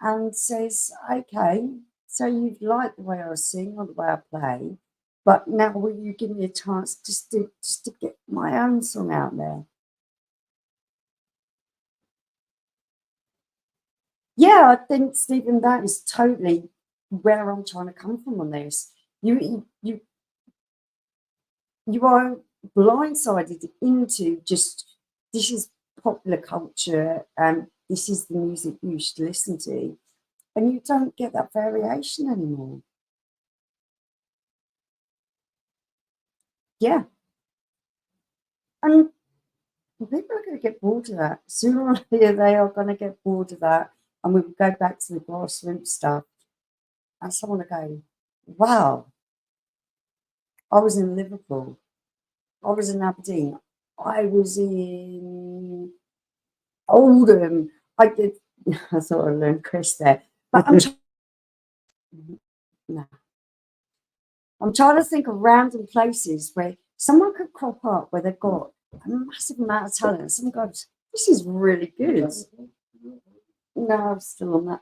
and says, okay, so you like the way I sing or the way I play, but now will you give me a chance just to get my own song out there? Yeah, I think, Stephen, that is totally where I'm trying to come from on this. You are blindsided into just, this is popular culture and this is the music you should listen to, and you don't get that variation anymore. Yeah. And people are going to get bored of that. Sooner or later, they are going to get bored of that, and we will go back to the grassroots stuff, and someone will go, wow, I was in Liverpool, I was in Aberdeen, I was in Oldham. I did. I thought I learned Chris there, but no. I'm trying to think of random places where someone could crop up where they've got a massive amount of talent. Someone goes, "This is really good." No, I'm still on that.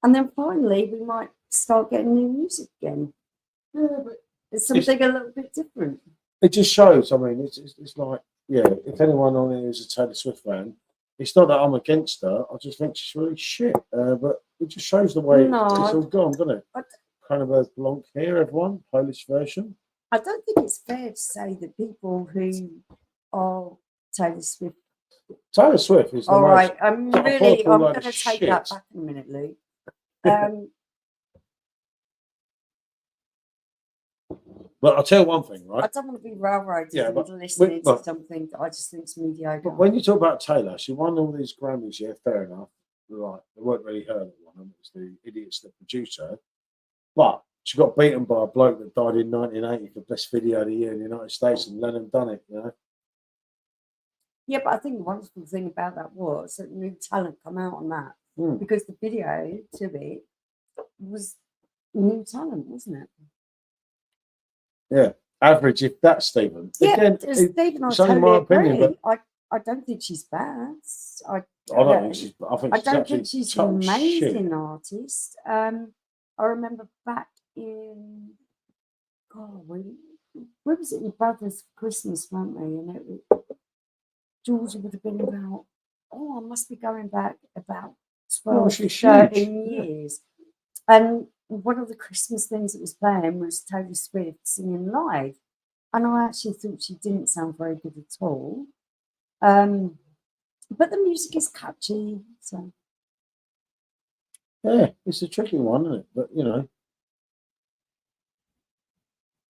And then finally, we might start getting new music again. Yeah, but It's something a little bit different. it just shows. I mean, it's like, yeah, if anyone on here is a Taylor Swift fan, it's not that I'm against her. I just think she's really shit. But it just shows the way No, it's all gone, doesn't it? I, Kind of a blanc here, everyone, Polish version. I don't think it's fair to say that people who are Taylor Swift. Taylor Swift is the All most. right, I'm going to take shit. that back in a minute, Luke. But I'll tell you one thing, right? I don't want to be railroaded but listening to something that I just think is mediocre. But when you talk about Taylor, she won all these Grammys, yeah, fair enough. Right, they weren't really her that won them, it was the idiots that produced her. But she got beaten by a bloke that died in 1980 for Best Video of the Year in the United States, and Lennon done it, you know? Yeah, but I think the wonderful thing about that was that new talent come out on that. Because the video to it was new talent, wasn't it? Yeah, average if that, Stephen. Yeah, again, Stephen, I it's only totally my opinion, but I don't think she's bad. I don't think she's. I don't think she's an amazing artist. I remember back in where was it? Your brother's Christmas, weren't we? And Georgia would have been about. I must be going back about 12, 13 years. And one of the Christmas things that was playing was Taylor Swift singing live. And I actually thought she didn't sound very good at all. But the music is catchy. So. Yeah, it's a tricky one, isn't it? But, you know,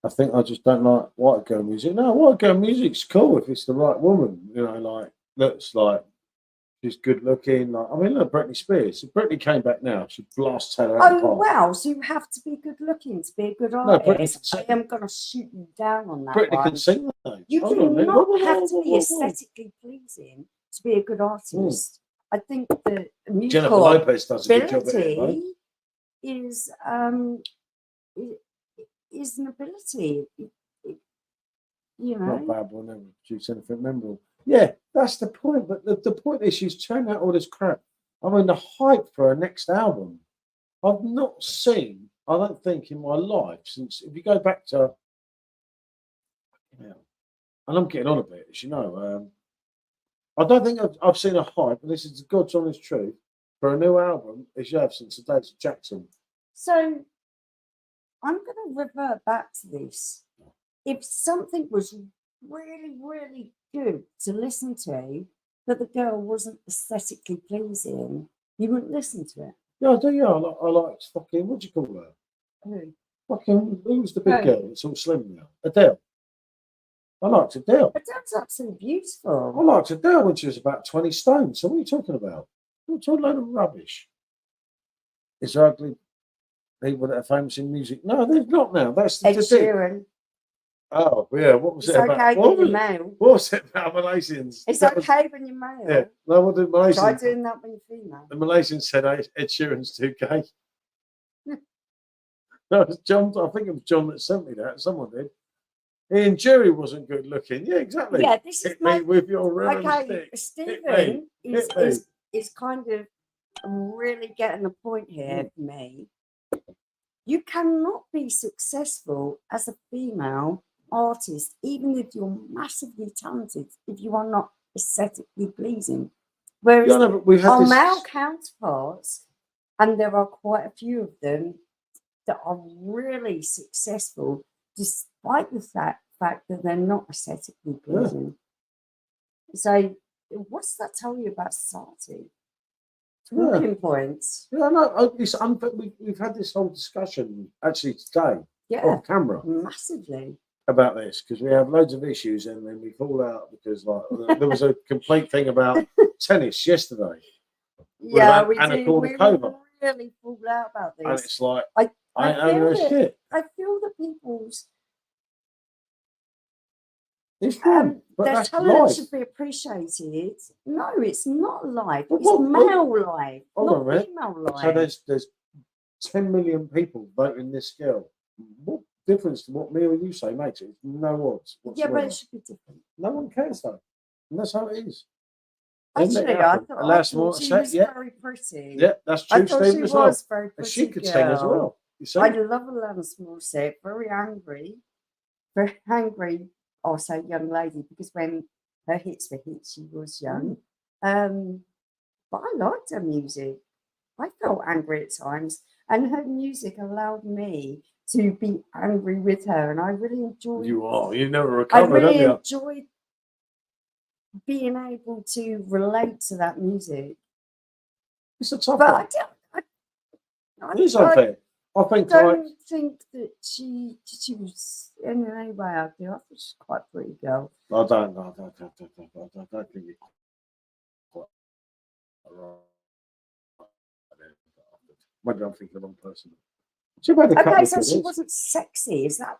I think I just don't like white girl music. No, white girl music's cool if it's the right woman, you know, like, that's like, she's good looking. Like, I mean, look, Britney Spears. If Britney came back now, she'd blast Taylor out the park. Wow. So you have to be good looking to be a good artist. I am going to shoot you down on that. Britney can sing, though. You do not have to be aesthetically pleasing to be a good artist. I think the musical Jennifer Lopez does a good job at it, is an ability. You know, not bad. We'll never produce anything memorable. Yeah, that's the point. But the point is, she's churning out all this crap. I mean, the hype for her next album, I've not seen, I don't think, in my life since, if you go back to, and I'm getting on a bit, as you know, I don't think I've seen a hype, and this is the God's honest truth, for a new album as you have since the days of Jackson. So I'm going to revert back to this. If something was really, really good to listen to, but the girl wasn't aesthetically pleasing, you wouldn't listen to it. Yeah, I do. Yeah, I like fucking. What do you call her? Who? Fucking. Who's the big girl? It's all slim now. Adele. I liked Adele. Adele's absolutely beautiful. I liked Adele when she was about 20 stone. So what are you talking about? You're talking a load of rubbish. It's ugly people that are famous in music. No, they're not now. That's the Sheeran. Oh, yeah. What was it about? Okay when you're male. What was it about Malaysians? It's okay when you're male. Yeah. No, what did Malaysians? Try doing that when you're female. The Malaysians said Ed Sheeran's too gay. No, it was John. I think it was John that sent me that. Someone did. Ian Jury wasn't good looking. Yeah, exactly. Yeah, this is my... with your stick. Stephen is kind of really getting the point here for me. You cannot be successful as a female artist, even if you're massively talented, if you are not aesthetically pleasing. Whereas our male counterparts, and there are quite a few of them that are really successful, despite the fact that they're not aesthetically pleasing. Yeah. So, what's that tell you about society? Talking points. Yeah, no, we've had this whole discussion actually today off camera. Massively. About this, because we have loads of issues and then we fall out because like there was a complete thing about tennis yesterday. Yeah, we really fall out about this. And it's like, I feel that people's It's wrong, but their that's talent life. should be appreciated. No, it's not life. But It's what- male life, Hold on a not minute. female life. So there's 10 million people voting this girl. What difference to what me or you say makes it? It's no odds yeah, whatsoever. but it should be different. No one cares though. And that's how it is. Actually, I thought she was yeah, very pretty. yeah, that's I true, thought Stephen, she as well. was very And pretty. she could sing as girl. well. You see? I love Alanis Morissette. Very angry. Very angry, I'll say young lady, because when her hits were hits, she was young. But I liked her music. I felt angry at times, and her music allowed me to be angry with her, and I really enjoyed. You never I recovered, really have you? enjoyed being able to relate to that music. It's a tough But one. I It is unfair. I think don't think that she was in any way ugly. I thought she's quite a pretty girl. I don't think it's quite right. Maybe I'm thinking of the wrong person. She made a couple Okay, of so good she hits. wasn't sexy. Is that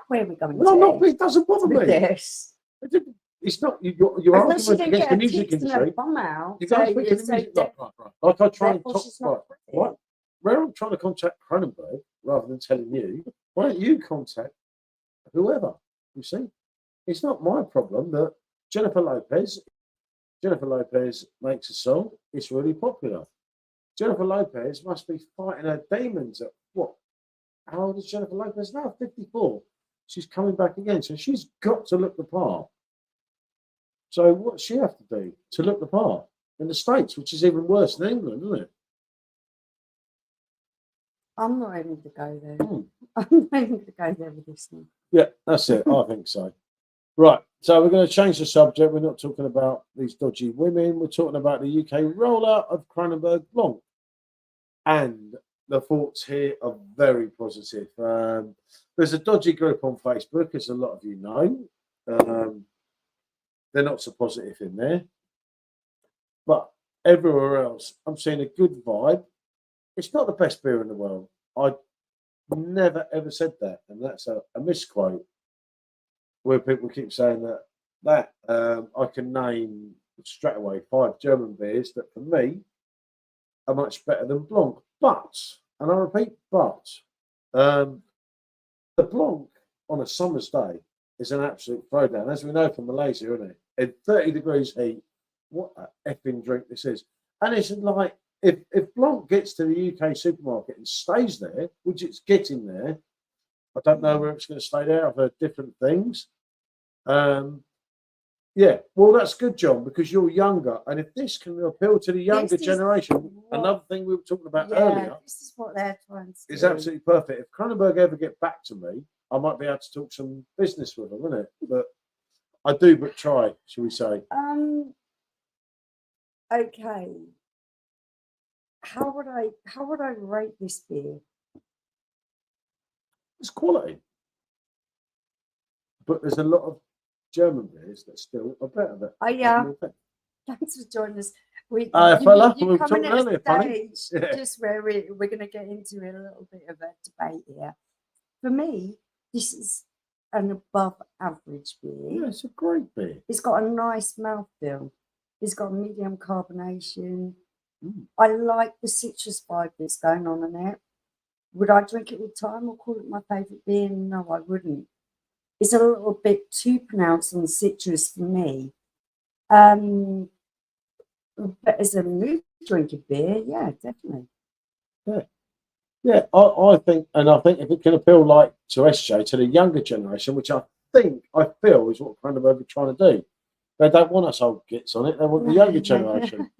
where we're going No, to? not it doesn't bother with me. this? It's not your Unless she argument didn't against get the her music tits and her industry. bum out. You guys speak to the music like I try and talk about. What? Where I'm trying to contact Cronenberg rather than telling you, why don't you contact whoever? You see, it's not my problem that Jennifer Lopez makes a song. It's really popular. Jennifer Lopez must be fighting her demons at what? How old is Jennifer Lopez now? 54. She's coming back again, so she's got to look the part. So what's she have to do to look the part in the States, which is even worse than England, isn't it? I'm not even going to go there. I'm not even going to go there with this one. Yeah, that's it. I think so. Right. So we're going to change the subject. We're not talking about these dodgy women. We're talking about the UK rollout of Cronenberg Blanc. And the thoughts here are very positive. There's a dodgy group on Facebook, as a lot of you know. They're not so positive in there. But everywhere else, I'm seeing a good vibe. It's not the best beer in the world. I never, ever said that. And that's a misquote where people keep saying that. I can name straight away 5 German beers that, for me, are much better than Blanc. But, and I repeat, the Blanc on a summer's day is an absolute throwdown. As we know from Malaysia, isn't it? In 30 degrees heat, what a effing drink this is. And it's like, if Blanc gets to the UK supermarket and stays there, which it's getting there, I don't know where it's going to stay there. I've heard different things. Yeah, well, that's good, John, because you're younger. And if this can appeal to the younger generation, another thing we were talking about earlier, this is what they're trying to do. Is absolutely perfect. If Cronenberg ever get back to me, I might be able to talk some business with them, isn't it? But I do but try, shall we say. Okay. How would I rate this beer? It's quality. But there's a lot of German beers that still are better. Thanks for joining us. You're coming at a stage just where we're going to get into a little bit of a debate here. For me, this is an above average beer. Yeah, it's a great beer. It's got a nice mouthfeel. It's got medium carbonation. I like the citrus vibe that's going on in it. Would I drink it all the time or call it my favourite beer? No, I wouldn't. It's a little bit too pronounced on citrus for me. But as a mood drinking beer, yeah, definitely. Yeah, I think if it can appeal like to SJ, to the younger generation, which I feel is what Cronenberg are trying to do. They don't want us old gits on it. They want the younger generation.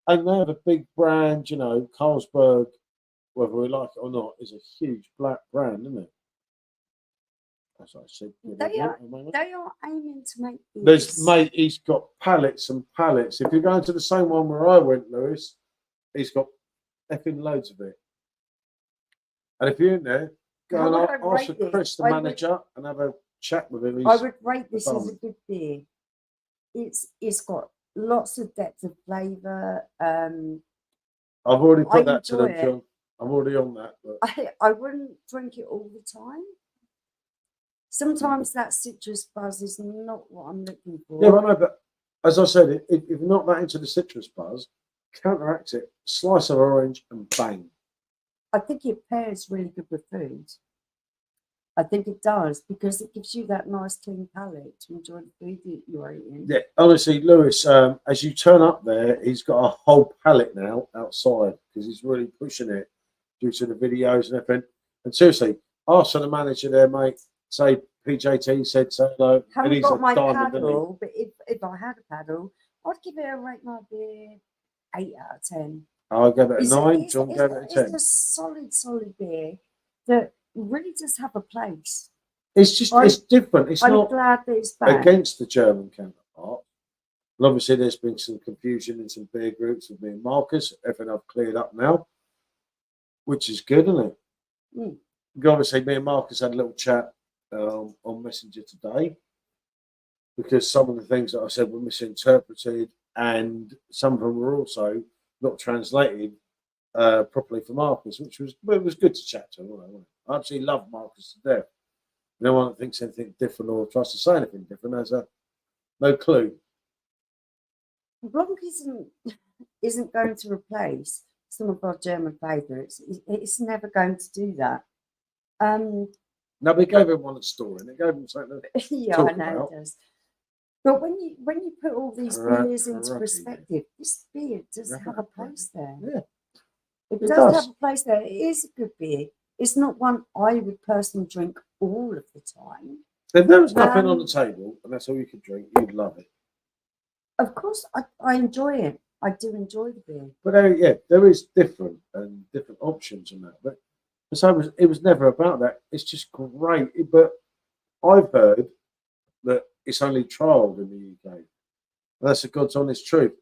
And they have a big brand, you know, Carlsberg, whether we like it or not, is a huge black brand, isn't it? As I said, they are aiming to make these. There's, mate, he's got pallets and pallets. If you're going to the same one where I went, Lewis, he's got effing loads of it. And if you're in there, go and ask for Chris, the manager, and have a chat with him. I would rate this as a good beer. It's got lots of depth of flavour. I've already put that to them, John. I'm already on that. But I wouldn't drink it all the time. Sometimes that citrus buzz is not what I'm looking for. Yeah, I know, but as I said, if you're not that into the citrus buzz, counteract it. Slice of orange and bang. I think it pairs really good with food. I think it does because it gives you that nice clean palate to enjoy the food that you're eating. Yeah, honestly, Lewis, as you turn up there, he's got a whole palette now outside because he's really pushing it due to the videos and everything. And seriously, ask for the manager there, mate. Say PJT said so. And Haven't he's got a my diamond, isn't he? paddle, but if I had a paddle, I'd give it a rate my beer 8 out of 10. I'll give it a It's 9. John gave it a 10. It's a solid beer that really does have a place. It's just, it's different. It's I'm not glad that it's back. against the German counterpart. And obviously, there's been some confusion in some beer groups with me and Marcus. Everything I've cleared up now, which is good, isn't it? Mm. Obviously, me and Marcus had a little chat on Messenger today because some of the things that I said were misinterpreted and some of them were also not translated properly for Marcus, which was, well, it was good to chat to him. I absolutely love Marcus to death. No one that thinks anything different or tries to say anything different has no clue. Blanc isn't going to replace some of our German favourites. It's never going to do that. No, we gave him one at store and it gave him something to Yeah, talk I know about. it does. But when you put all these beers into perspective, this beer does have a place there. Yeah, it does have a place there. It is a good beer. It's not one I would personally drink all of the time. If there was nothing on the table and that's all you could drink, you'd love it. Of course, I enjoy it. I do enjoy the beer. But there is different options in that. But so it was never about that. It's just great. But I've heard that it's only trialled in the UK. That's the God's honest truth.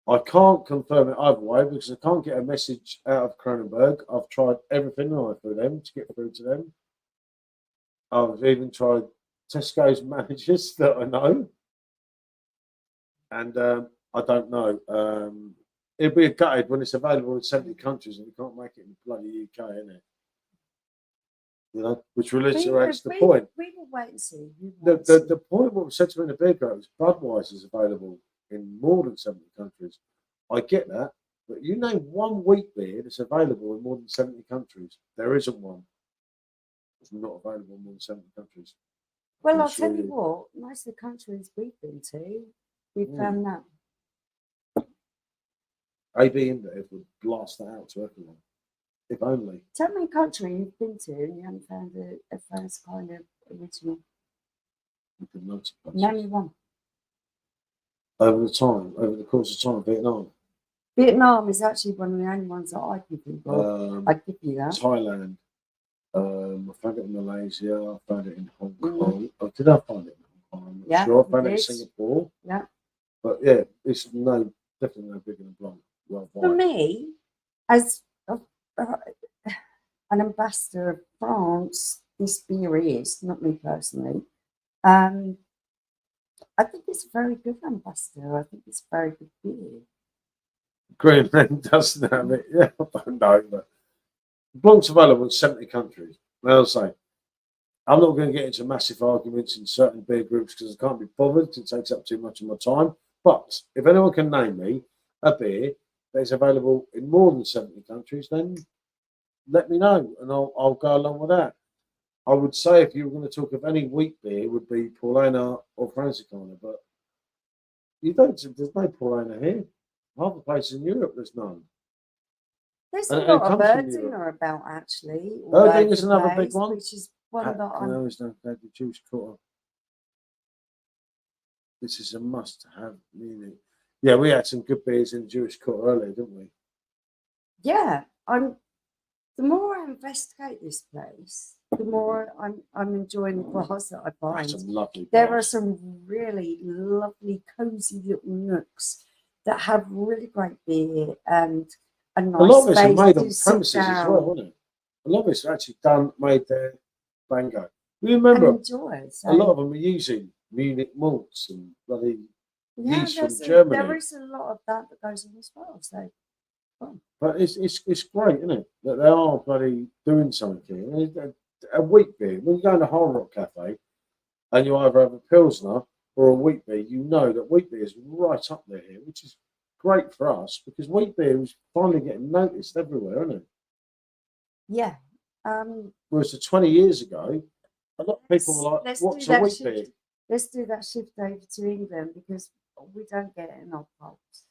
I can't confirm it either way because I can't get a message out of Kronenberg. I've tried everything for them to get through to them. I've even tried Tesco's managers that I know. And I don't know. It'll be gutted when it's available in 70 countries and we can't make it in bloody UK, innit? You know, which reiterates the point. We will wait and see. The point what was said to me in the beer garden is Budweiser is available in more than 70 countries. I get that, but you name one wheat beer that's available in more than 70 countries. There isn't one. It's not available in more than 70 countries. Well, I'll tell you what, most of the countries we've been to, we found that. AB InBev would blast that out to everyone. If only. Tell me a country you've been to and you haven't found a first kind of original. Name me one. Over the course of time, Vietnam. Vietnam is actually one of the only ones that I can think of. I'd give you that. Thailand. I found it in Malaysia. I found it in Hong Kong. Oh, did I find it in Hong Kong? Yeah, sure. I found it in Singapore. Yeah. But yeah, it's definitely no bigger than Blanc worldwide. For me, as an ambassador of France, this beer is, not me personally. I think it's a very good ambassador. I think it's a very good beer. Greenland doesn't have it. Yeah, I don't know. But Blanc's available in 70 countries. I'll say, I'm not going to get into massive arguments in certain beer groups because I can't be bothered. It takes up too much of my time. But if anyone can name me a beer that is available in more than 70 countries, then let me know and I'll go along with that. I would say if you were going to talk of any wheat beer, it would be Paulaner or Franziskaner, but there's no Paulaner here. Half the places in Europe, there's none. There's a lot of Erding about, actually. Erding is another big one. Which is one that I'm... No, it's not the Jewish quarter. This is a must-have, really. Yeah, we had some good beers in the Jewish quarter earlier, didn't we? Yeah, the more I investigate this place, the more I'm enjoying the bars that I find. Some lovely there bars. are some really lovely, cozy little nooks that have really great beer and a nice a lot of it's space made to on sit premises as well, down isn't it? A lot of it's actually made there, bango. You remember, and enjoy. So, a lot of them are using Munich malts and bloody yeast from there Germany. is a lot of that goes on as well. So, fun. But it's great, isn't it? That they are bloody doing something here. A wheat beer. When you go in a Hard Rock Cafe, and you either have a Pilsner or a wheat beer, you know that wheat beer is right up there here, which is great for us because wheat beer is finally getting noticed everywhere, isn't it? Yeah. Whereas 20 years ago, a lot of people were like, let's what's do a that wheat beer? shift. Let's do that shift over to England because we don't get it in our pubs,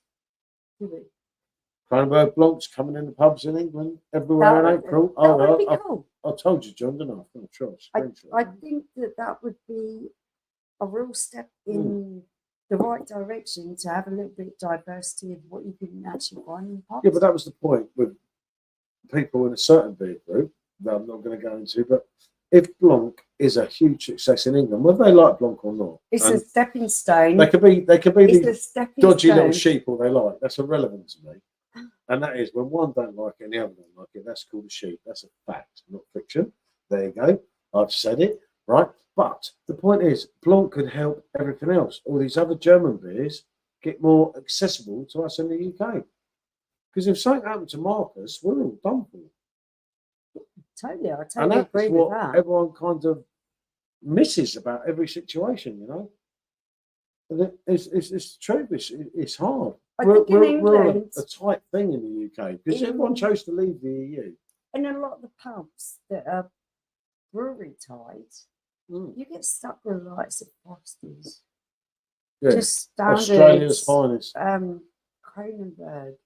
do we? Cronenberg Blanc's coming in the pubs in England everywhere in April. That would be cool. I told you, John, didn't I? I'm sure. I think that would be a real step in the right direction to have a little bit of diversity of what you can actually find in pubs. Yeah, but that was the point with people in a certain beer group that I'm not going to go into. But if Blanc is a huge success in England, whether they like Blanc or not, it's a stepping stone. They could be these dodgy stone. little sheep all they like. That's irrelevant to me. And that is when one don't like it and the other don't like it. That's called a sheep. That's a fact, not fiction. There you go. I've said it, right? But the point is, Blanc could help everything else. All these other German beers get more accessible to us in the UK. Because if something happened to Marcus, we're all done for. Totally, I totally agree with that. Everyone kind of misses about every situation, you know. And it's true. It's hard. We're a tight thing in the UK because everyone chose to leave the EU. In a lot of the pubs that are brewery tied, you get stuck with the likes of Foster's. Yeah. Just standard Australia's finest. Kronenberg.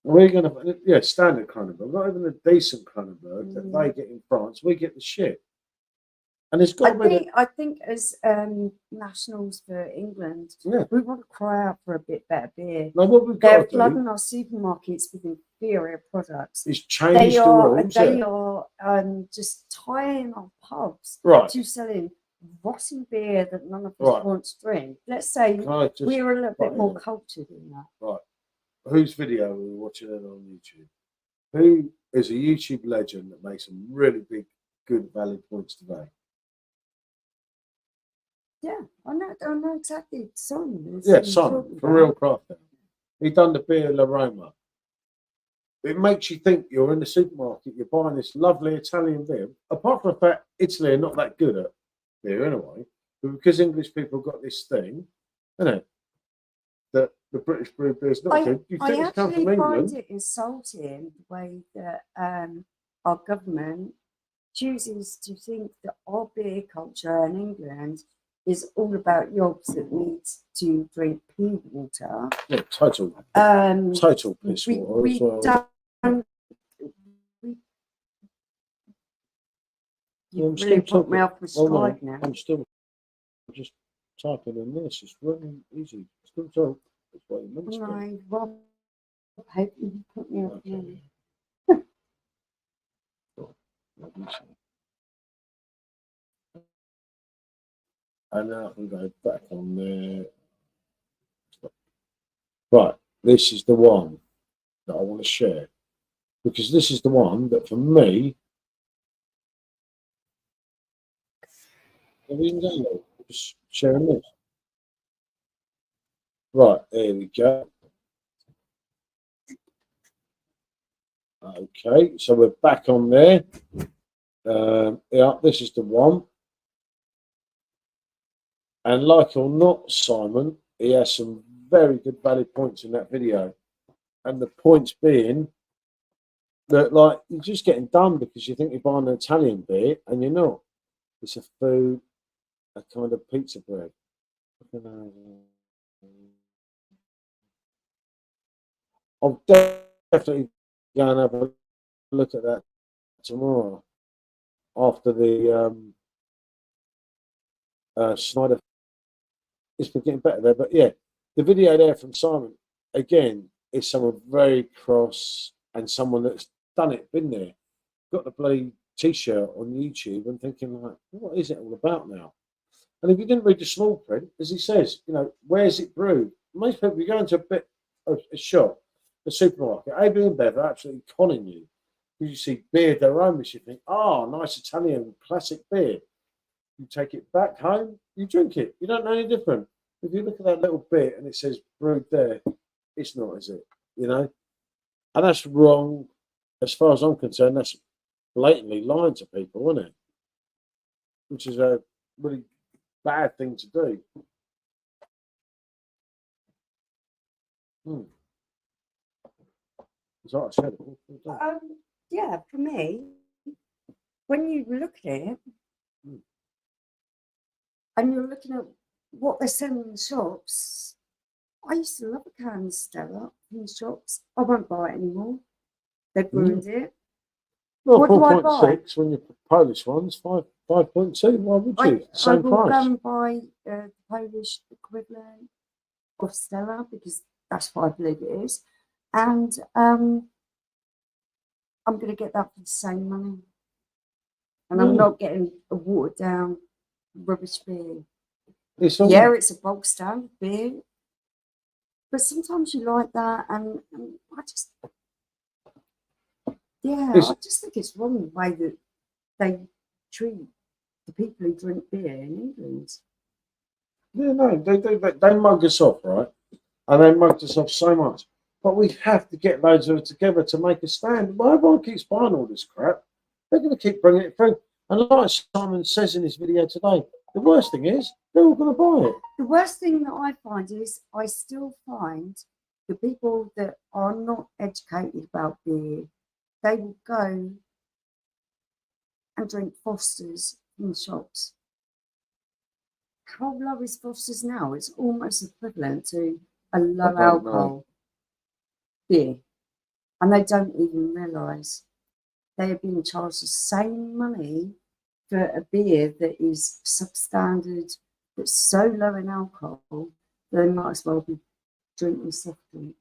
We're gonna standard Kronenberg, not even the decent Kronenberg that they get in France. We get the shit. And it's got I think as nationals for England, we want to cry out for a bit better beer. No, what we've They're flooding our supermarkets with inferior products. It's changed the rules. They are just tying our pubs to selling rotting beer that none of us want to drink. Let's say we're a little bit more cultured in that. Right. Whose video are we watching it on YouTube? Who is a YouTube legend that makes some really big, good, valid points today? Yeah, I know exactly. Simon. Simon, for real craft. He done the beer La Roma. It makes you think you're in the supermarket, you're buying this lovely Italian beer. Apart from the fact Italy are not that good at beer anyway, but because English people got this thing, isn't it? That the British brew beer is not good. You think it's come from England? I find it insulting the way that our government chooses to think that our beer culture in England is all about yobs that need to drink pea water. Yeah, total piss water as well. You really put me off my stride now. I'm still just typing in this. It's really easy. Still talk. That's what you meant. No, Rob, I hope you put me off now. And now I can go back on there. Right, this is the one that I want to share. Because this is the one that for me, just sharing this. Right, there we go. Okay, so we're back on there. Yeah, this is the one. And like or not, Simon, he has some very good valid points in that video. And the points being that, like, you're just getting done because you think you're buying an Italian beer and you're not. It's a food, a kind of pizza bread. I'll definitely go and have a look at that tomorrow after the Snyder. It's been getting better there, but yeah, the video there from Simon again is someone very cross and someone that's done it, been there, got the bloody t-shirt on YouTube and thinking like, what is it all about now? And if you didn't read the small print, as he says, you know, where's it brewed? Most people, you go into a shop, a supermarket, AB and Bev are absolutely conning you. You see beer aromas, you think, oh, nice Italian classic beer. You take it back home, you drink it. You don't know any different. If you look at that little bit and it says brewed there, it's not, is it? You know? And that's wrong. As far as I'm concerned, that's blatantly lying to people, isn't it? Which is a really bad thing to do. It's like I said, all day. Yeah, for me, when you look at it and you're looking at what they're selling in the shops, I used to love a can of Stella in the shops. I won't buy it anymore. They've ruined it. Well, What do I 4.6 when you Polish ones, 5.2. Why would you? I Same will price. go and buy the Polish equivalent of Stella because that's what I believe it is. And I'm going to get that for the same money. And I'm not getting a watered down rubbish beer. It's all, Yeah, it's a bog standard beer. But sometimes you like that, and I just, I just think it's wrong the way that they treat the people who drink beer in England. Yeah, no, they mug us off, right? And they mugged us off so much. But we have to get loads of it together to make a stand. Well, everyone keeps buying all this crap. They're going to keep bringing it through. And like Simon says in his video today, the worst thing is they're all going to buy it. The worst thing that I find is I still find the people that are not educated about beer, they will go and drink Foster's in the shops. How low is Foster's now? It's almost equivalent to a low alcohol beer. And they don't even realise they are being charged the same money for a beer that is substandard, that's so low in alcohol, they might as well be drinking soft drink.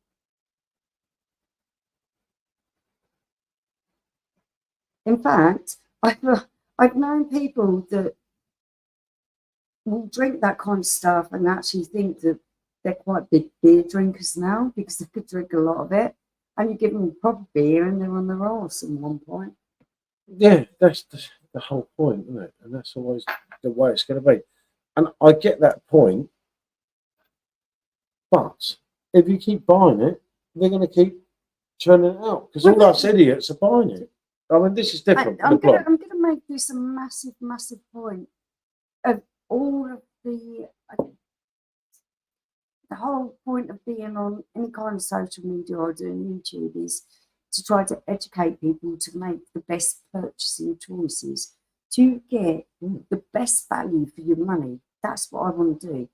In fact, I've known people that will drink that kind of stuff and actually think that they're quite big beer drinkers now because they could drink a lot of it. And you give them proper beer and they're on their arse at one point. Yeah, that's the whole point, isn't it? And that's always the way it's going to be. And I get that point. But if you keep buying it, they're going to keep churning it out because all us idiots are buying it. I mean, this is different. I'm going to make this a massive, massive point of all of the whole point of being on any kind of social media or doing YouTube is to try to educate people to make the best purchasing choices, to get the best value for your money. That's what I want to do.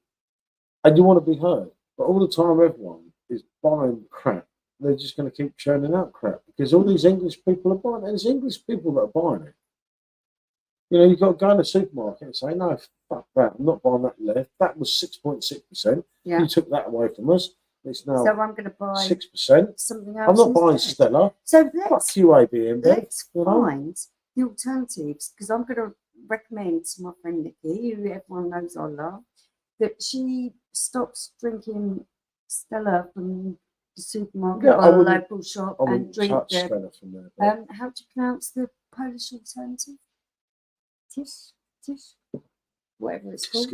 And you want to be heard. But all the time, everyone is buying crap. They're just going to keep churning out crap because all these English people are buying it. There's English people that are buying it. You know, you've got to go in the supermarket and say, no, fuck that. I'm not buying that left. That was 6.6%. Yeah. You took that away from us. It's now so I'm going to buy 6%. Something else. I'm not buying instead. Stella. So fuck you, ABM. Let's find the alternatives because I'm going to recommend to my friend Nikki, who everyone knows I love, that she stops drinking Stella from the supermarket or the local shop and drink the Stella from there. how do you pronounce the Polish alternative? Tish, whatever it's called.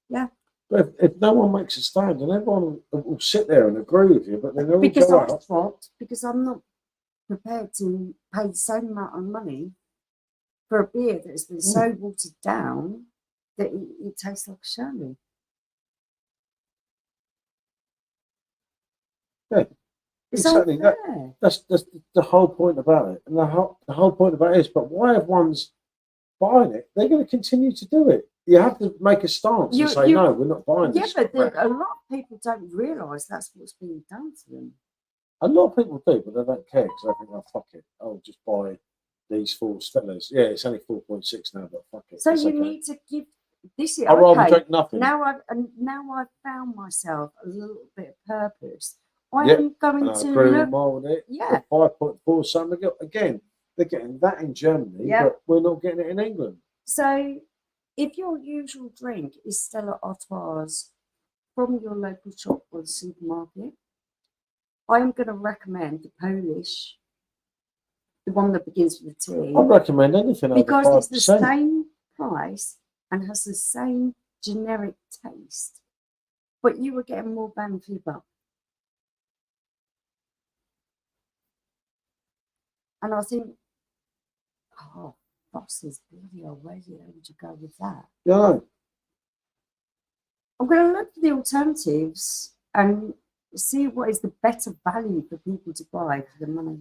Yeah. But if no one makes a stand, and everyone will sit there and agree with you, but then they'll go out. Because I'm not prepared to pay the same amount of money for a beer that has been so watered down that it tastes like sherry. Yeah, it's exactly. That's the whole point about it, and the whole point about it is, but why everyone's buying it? They're going to continue to do it. You have to make a stance and say, no, we're not buying this. Yeah, but a lot of people don't realise that's what's being done to them. A lot of people do, but they don't care because they think, oh, fuck it. I'll just buy these 4 Stellas. Yeah, it's only 4.6 now, but fuck it. So you need to give this. I'd rather drink nothing. Now I've found myself a little bit of purpose. I am going to look. More with it. Yeah. 5.4 something. Again, they're getting that in Germany, but we're not getting it in England. So if your usual drink is Stella Artois from your local shop or the supermarket, I'm going to recommend the Polish, the one that begins with a T. I'd recommend anything because over 5%. It's the same price and has the same generic taste, but you were getting more bang for your buck. And I think, Foster's bloody old radio. Would you go with that? Yeah. I'm going to look for the alternatives and see what is the better value for people to buy for the money.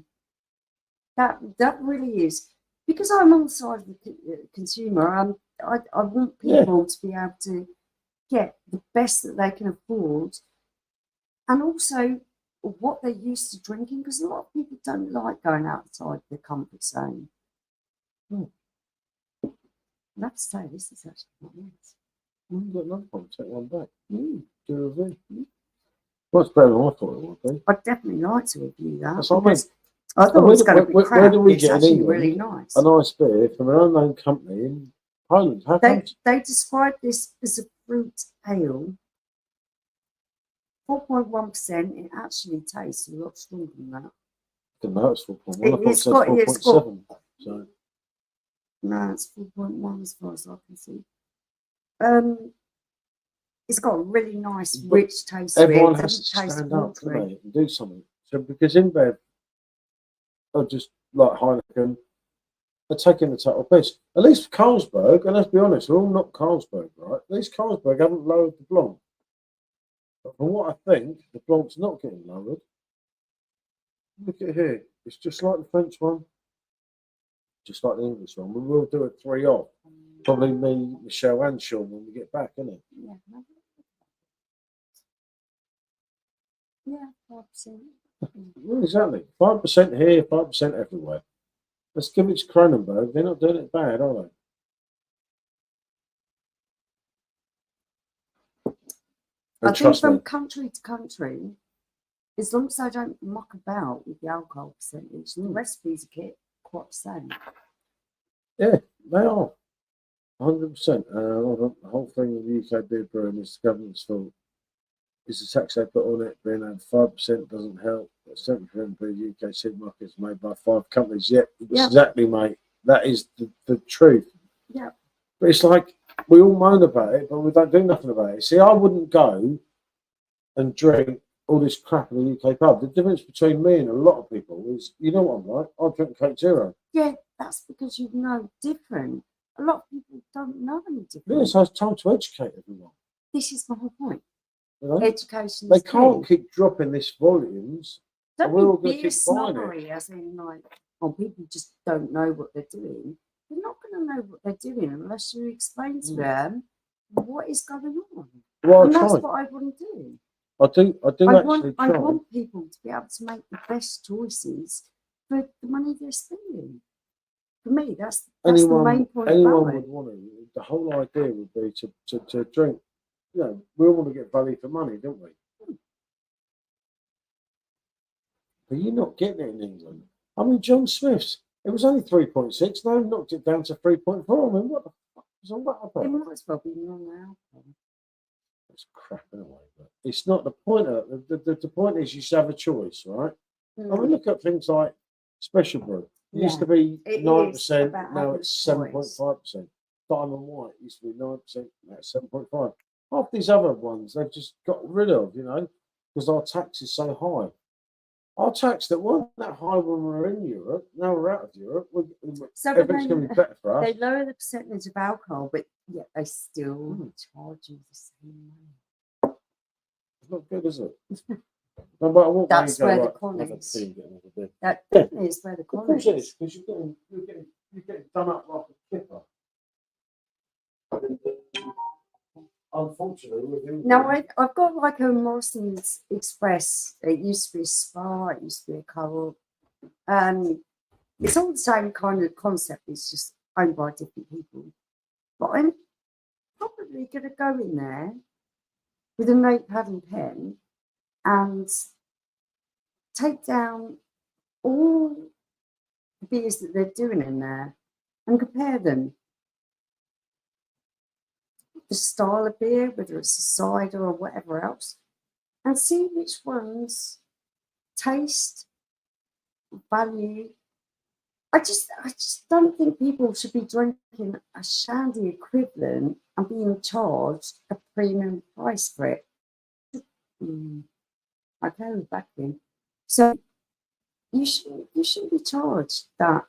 That really is, because I'm on the side of the consumer. I want people to be able to get the best that they can afford, and also what they're used to drinking, because a lot of people don't like going outside their comfort zone. I have to say, this is actually not nice. You've got another one, take one back. Mm. Do a review. Much better than I thought it would be. I'd definitely like to review that. That's what I mean. I thought it was going to be crap. Where do we It's get in actually England really nice. a nice beer from an unknown company in Poland? How comes? They describe this as a fruit ale. 4.1%. It actually tastes a lot stronger than that. I didn't know it's 4.1. I thought it It's said got- 4.7. So No, it's 4.1 as far as I can see. It's got a really nice, But rich taste to it. everyone It has to doesn't taste stand up, watery. don't they, and do something. So because InBev are just like Heineken, are taking the total piss. At least Carlsberg, and let's be honest, we're all not Carlsberg, right? At least Carlsberg haven't lowered the Blanc. But from what I think, the Blanc's not getting lowered. Look at here. It's just like the French one, just like the English one. We will do a 3 off. Probably me, Michelle, and Sean when we get back, isn't it? Yeah. Yeah, 5%. Well, exactly. 5% here, 5% everywhere. Let's give it to Kronenberg. They're not doing it bad, are they? I And think trust from me, country to country, as long as I don't muck about with the alcohol percentage, the recipes get quite the same. yeah, they are. 100%. The whole thing with the UK beer brewing is the government's fault. It's the tax they put on it. Being at 5% doesn't help. 70% of UK supermarkets made by 5 companies. Yeah, exactly, mate. That is the truth. Yeah. But it's like we all moan about it, but we don't do nothing about it. See, I wouldn't go and drink all this crap in the UK pub. The difference between me and a lot of people is, you know what I'm like? I drink Coke Zero. Yeah, that's because you know different. A lot of people don't know any different. Yes, I was told to educate everyone. This is my whole point. You know? Education. They can't keep dropping this volumes. Don't be beer snobbery, as in like, people just don't know what they're doing. They're not going to know what they're doing unless you explain to them what is going on. Well, and that's what I want to do. I want people to be able to make the best choices for the money they're spending. For me, that's the main point. Anyone would want to. The whole idea would be to drink. You know, we all want to get value for money, don't we? But you're not getting it in England. I mean, John Smith's, it was only 3.6. Now they've knocked it down to 3.4. I mean, what the fuck is all that about? It might as well be normal. It's crap anyway, but it's not the point of it. The point is you should have a choice, right? I mean, look at things like Special Brew. It used to be 9%, now it's 7.5%. Diamond White used to be 9%, now it's 7.5%. Half these other ones they've just got rid of, you know, because our tax is so high. Our tax that weren't that high when we were in Europe, now we're out of Europe. Everything's going to be better for us. They lower the percentage of alcohol, but yet they still charge you the same money. It's not good, is it? No, but that's where the colleagues. That definitely is where the colleagues. Of course it is, because you're getting done up like a kipper. Unfortunately, now I've got like a Morrison's Express. It used to be a Spa. It used to be a Co-op. It's all the same kind of concept. It's just owned by different people. But I'm probably going to go in there with a notepad and pen and take down all the beers that they're doing in there and compare them. The style of beer, whether it's a cider or whatever else, and see which ones taste, value. I just don't think people should be drinking a shandy equivalent and being charged a premium price for it. I go back in. So you shouldn't be charged that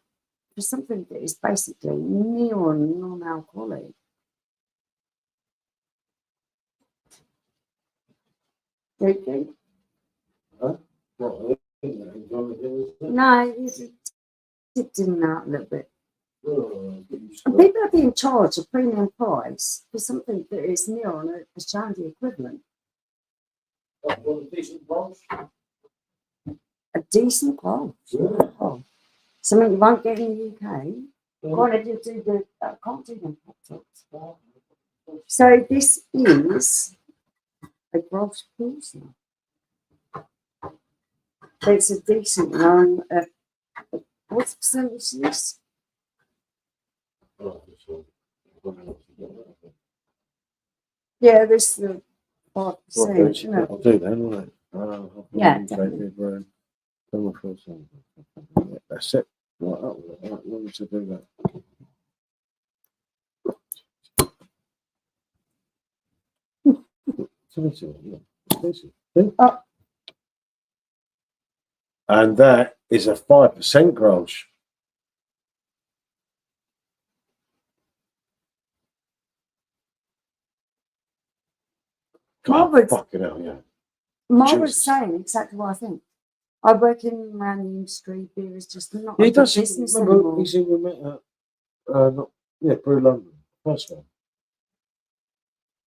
for something that is basically non-alcoholic. Okay. Huh? What? No, it's tipped in and out a little bit. Oh, And people are being charged a premium price for something that is near on a shandy equivalent. A decent price. Yeah. Oh. Something you won't get in the UK. Why don't you do the can't do them pop tops. So this is a gross pilsner. So it's a decent one. What's the percentage of this? Yeah, this is the 5%. You know. I'll do then, won't I? Yeah, definitely. That's it. Right, let me to do that. Oh. And that is a 5% Grolsch. Margaret's, fucking hell, yeah. Margaret's Jesus. saying exactly what I think. I work in around the industry. Beer is just not Yeah, a he good does. business Remember, anymore. he's in with Brew London. First one.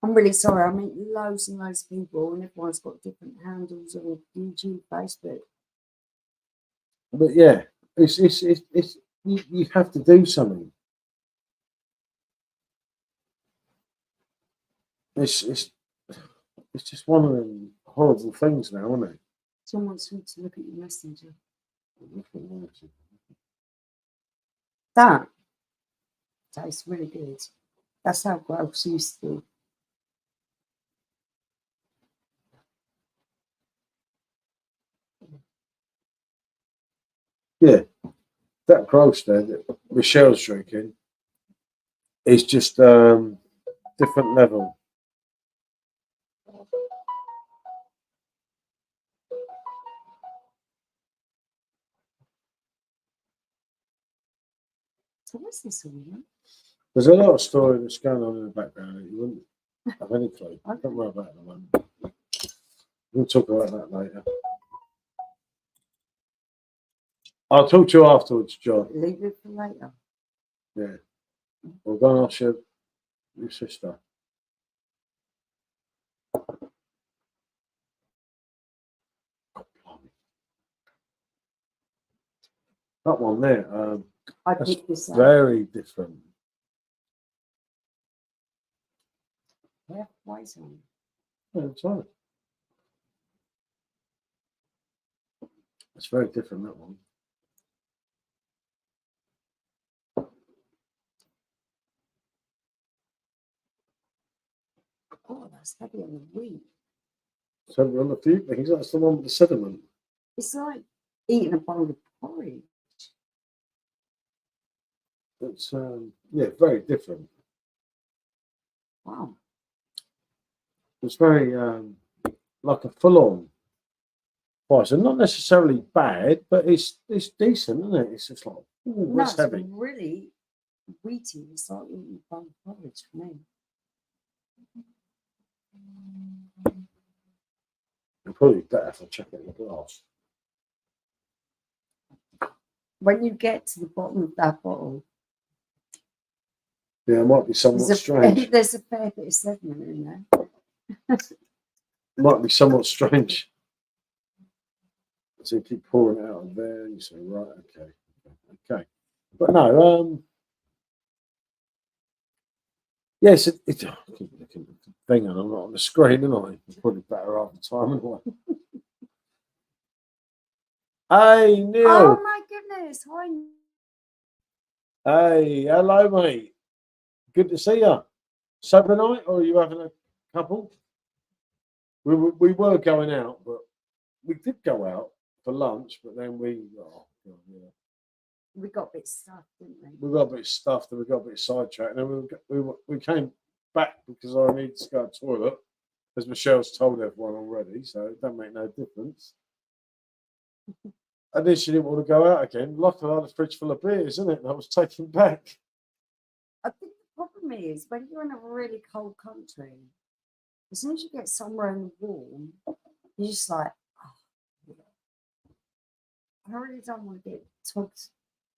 I'm really sorry. I meet loads and loads of people, and everyone's got different handles on YouTube, Facebook. But yeah, it's you have to do something. It's just one of them horrible things now, isn't it? Someone wants me to look at your messenger. That tastes really good. That's how gross used to be. Yeah, that Grolsch there that Michelle's drinking is just different level. So what's this all about? There's a lot of story that's going on in the background that you wouldn't have any clue. Okay. Don't worry about it at the moment. We'll talk about that later. I'll talk to you afterwards, John. Leave it for later. Yeah. We'll go and ask your sister. That one there, I that's picked this up. very different. Yeah, white on. Yeah, that's right. It's very different, that one. Oh, that's heavy on the wheat. So on a few things, that's the one with the sediment. It's like eating a bowl of porridge. It's yeah, very different. Wow. It's very like a full-on price, and not necessarily bad, but it's decent, isn't it? It's just like, ooh, No, that's it's heavy. really wheaty. It's like eating a bowl of porridge for me. It'd probably be better if I check it in the glass. When you get to the bottom of that bottle, Yeah, it might be somewhat strange. there's a fair bit of sediment in there. Might be somewhat strange. So you keep pouring it out of there, and you say, right, okay. But no, yes, it's I keep looking at the thing, and I'm not on the screen, am I? It's probably better half the time, anyway. Hey, Neil. Oh my goodness! Hi. Hey, hello, mate. Good to see you. Sober night, or are you having a couple? We were going out, but we did go out for lunch, but then we We got a bit stuffed, didn't we? we got a bit stuffed and we got a bit sidetracked, and then we came back because I needed to go to the toilet, as Michelle's told everyone already, so it don't make no difference. And then she didn't want to go out again. Luckily, I had a fridge full of beers, isn't it? And I was taken back. I think the problem is when you're in a really cold country, as soon as you get somewhere in the warm, You're just like, oh, I really don't want to get tugged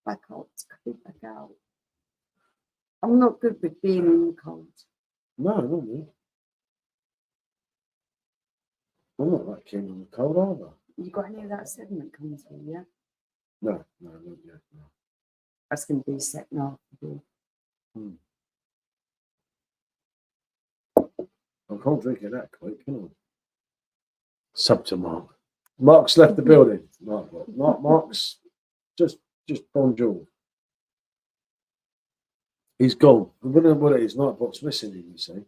back out, go back out. I'm not good with being in the cold. No, not me. I'm not that keen on the cold either. You got any of that sediment coming through, yeah? No, not yet. No. That's going to be set now. I can't drink it that quick, can I? Sub to Mark. Mark's left the building. Mark's just bonjour. He's gone. I don't know what it is. Nightbot's missing him, you see.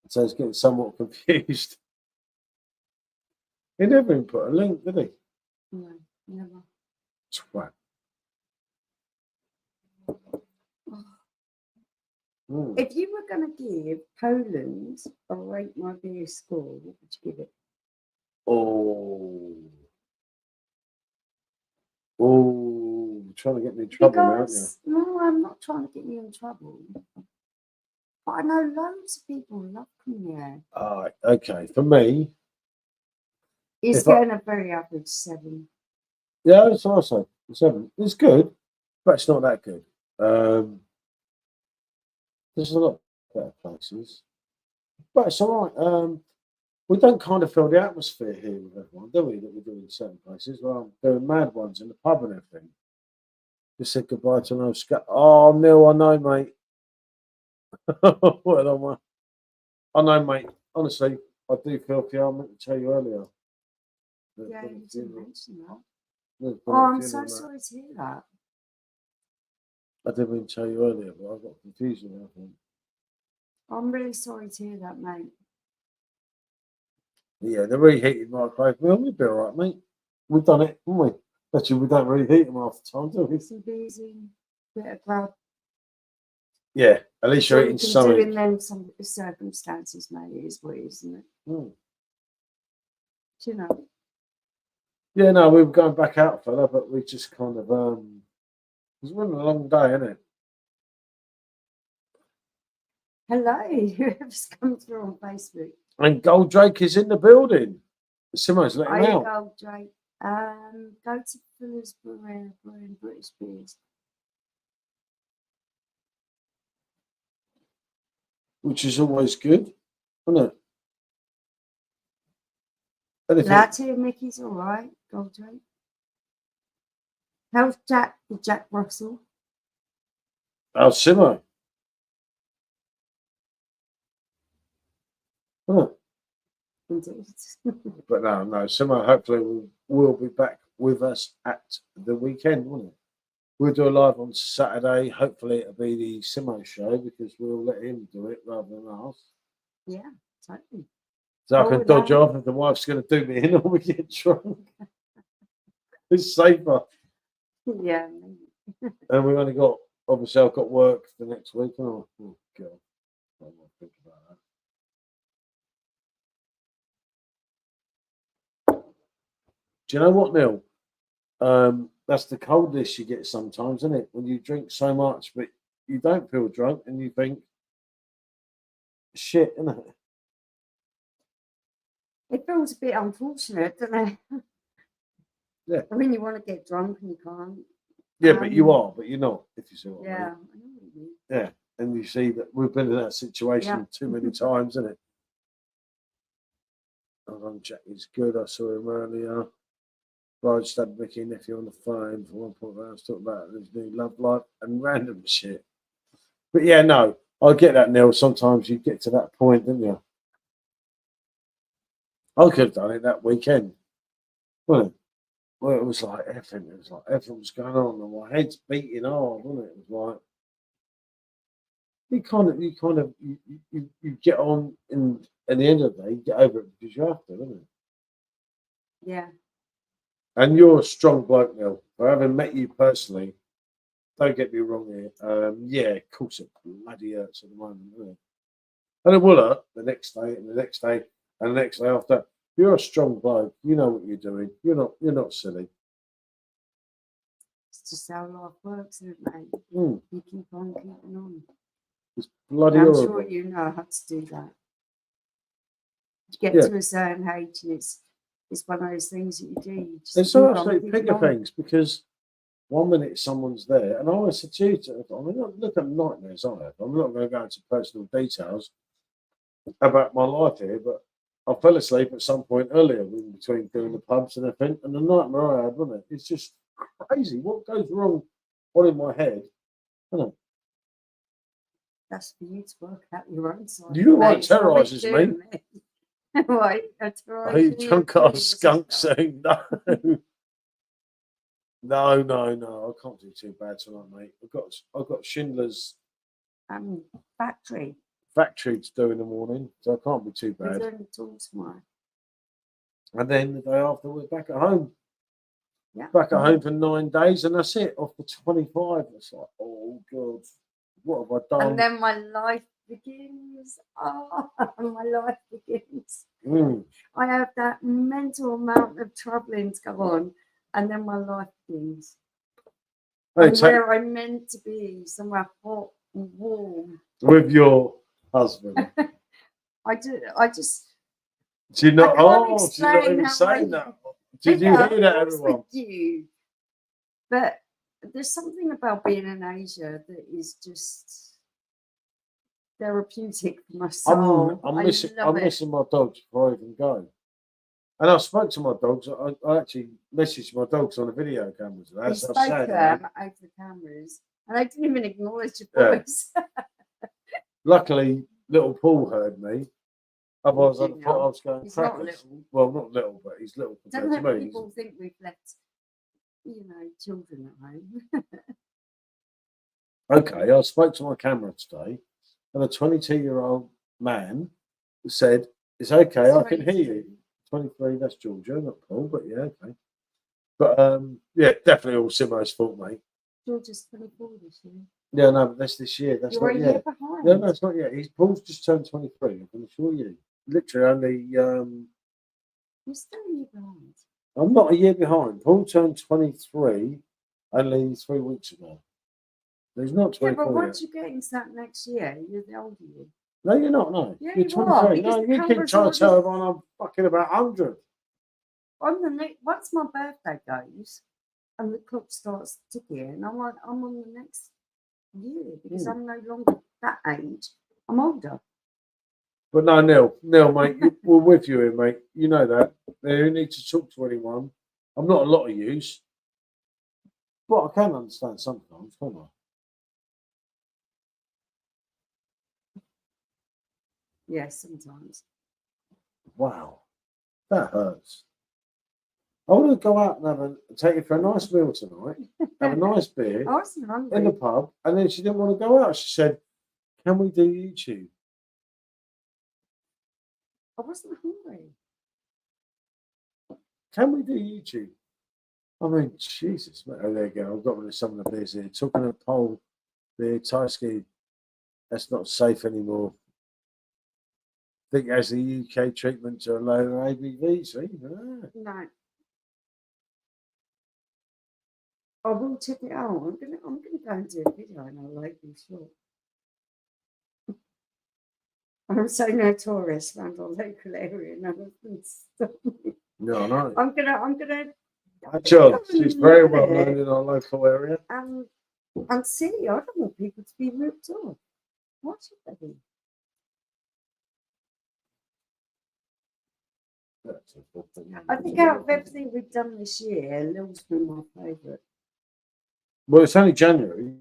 So he's getting somewhat confused. He never even put a link, did he? No, never. Twat. If you were going to give Poland a rate my beer score, what would you give it? Oh, trying to get me in trouble now, aren't you? No, I'm not trying to get you in trouble. But I know loads of people love Cognac. Okay. For me, It's getting a very average 7. yeah, it's also 7. It's good, but it's not that good. There's a lot better places, but it's all right. We don't kind of feel the atmosphere here with everyone, do we? That we do in certain places. Well, there are mad ones in the pub and everything. Just said goodbye to no scat. Oh, Neil, I know, mate. What I know, mate. Honestly, I do feel for you. I meant to tell you earlier. Yeah, you didn't mention that. Oh, I'm so sorry to hear that. I didn't mean to tell you earlier, but I got confused with everything. I'm really sorry to hear that, mate. Yeah, the reheated microwave. We'll be all right, mate. We've done it, haven't we? Actually, we don't reheat them half the time, do we? Some beers in, bit of grub. Yeah, at least you're eating something. Do in them some circumstances, mate. It is what it is, isn't it? Mm. Do you know? Yeah, no, we were going back out, fella, but we just kind of it was running a long day, isn't it? Hello, whoever's come through on Facebook. And Gold Drake is in the building. Simo's let him out. Gold Drake. Go to Fuller's Brewing British beers. Which is always good, isn't it? Latte Mickey's all right. Gold Drake. How's Jack? The Jack Russell. How's Simo? Huh. Indeed. But no, Simo hopefully will be back with us at the weekend, won't it? We'll do a live on Saturday. Hopefully it'll be the Simo show because we'll let him do it rather than us. Yeah, totally. So I can dodge off if the wife's going to do me in or we get drunk. It's safer. Yeah. And we've only got, obviously, I've got work for next week. Oh God. I don't want to think about that. Do you know what, Neil? That's the coldness you get sometimes, isn't it? When you drink so much, but you don't feel drunk and you think, shit, isn't it? It feels a bit unfortunate, doesn't it? Yeah. I mean, you want to get drunk and you can't. Yeah, but you are, but you're not, if you see what I mean. I know what you mean. Yeah, and you see that we've been in that situation too many times, isn't it? Jackie's good. I saw him earlier. I just had Mickey and nephew on the phone for one point. I was talking about his new love life and random shit. But yeah, no, I get that, Neil. Sometimes you get to that point, don't you? I could have done it that weekend. Well, it was like everything. It was like everything was going on, and my head's beating hard, wasn't it? It was like you get on, and at the end of the day, you get over it because you have to, don't you? Yeah. And you're a strong bloke, Neil. For having met you personally, don't get me wrong here. Yeah, of course it bloody hurts at the moment, doesn't it? And it will hurt the next day, and the next day, and the next day after. You're a strong bloke. You know what you're doing. You're not silly. It's just how life works, isn't it, mate? You keep on keeping on. It's bloody I'm horrible. sure you know how to do that. You get Yeah. to a certain age, and it's one of those things that you do. You just It's keep on absolute keeping pick of on. things because 1 minute someone's there, and I always said to you, I mean, look at nightmares I have. I'm not going to go into personal details about my life here, but I fell asleep at some point earlier in between doing the pubs and everything, and the nightmare I had, wasn't it? It's just crazy. What goes wrong on in my head? Isn't it? That's for you to work out your own side. You know what mate. It's not terrorises me? doing me. Right, Hey, drunk ass skunk saying no. No. I can't do too bad tonight, mate. I've got Schindler's Factory. factory to do in the morning, so I can't be too We're bad. doing the tools tomorrow. And then the day after, we're back at home. Yeah. Back at home for 9 days, and that's it. Off for 25. It's like, oh god, what have I done? And then my life begins. Oh, my life begins. Mm. I have that mental amount of travelling to go on, and then my life begins. Hey, And where I'm meant to be, somewhere hot and warm. with your husband. I just. Do you not? I can't Oh, she's not even explain how saying I- that. Did you Yeah, hear that, of course everyone? with you. But there's something about being in Asia that is just therapeutic for my soul. I'm I missing. love I'm it. missing my dogs before I even go. And I spoke to my dogs. I actually messaged my dogs on a video camera. We That's how spoke sad to I am. them over the cameras, and I didn't even acknowledge your Yeah. voice. Luckily, little Paul heard me. Otherwise, I'd have thought I was going He's crackers. not little. Well, not little, but he's little Don't compared to let me. people think we've left, children at home. Okay, I spoke to my camera today, and a 22-year-old man said, "It's okay, I can hear you." 23, that's Georgia, not Paul, but yeah, okay. But yeah, definitely all Simo's fault, mate. Georgia's 24 this year. Yeah, no, but that's this year. That's You're not a yet. year behind. No, it's not yet. Paul's just turned 23. I can assure you. Literally only. You're still a year behind. I'm not a year behind. Paul turned 23 only 3 weeks ago. He's not Yeah, 24 but yet. once you get into that next year, you're the older you. No, you're not. No, Yeah, you're you are, 23. because No, the you keep camera's trying to tell already- everyone I'm fucking about 100. Once my birthday goes and the clock starts ticking, I'm on the next year because I'm no longer that age. I'm older. But no, Neil, mate, we're with you here, mate. You know that. You need to talk to anyone. I'm not a lot of use, but I can understand sometimes, can't I? Yeah, sometimes. Wow, that hurts. I want to go out and take you for a nice meal tonight, have a nice beer I wasn't hungry. in the pub, and then she didn't want to go out. She said, "Can we do YouTube?" I wasn't hungry. Can we do YouTube? I mean, Jesus, mate. Oh, there you go. I've got rid of some of the beers here. Talking of pole, the Thai ski, that's not safe anymore. I think it has the UK treatment to a lower ABV, see? Ah. No. I will check it out. I'm gonna go and do a video and I'll like be sure. I'm so notorious around our local area and nothing stop me. No, no. I'm gonna Sure, she's very well look at known it. in our local area. And see, I don't want people to be ripped off. What should they be? I think out of everything we've done this year, Lil's been my favourite. Well, it's only January.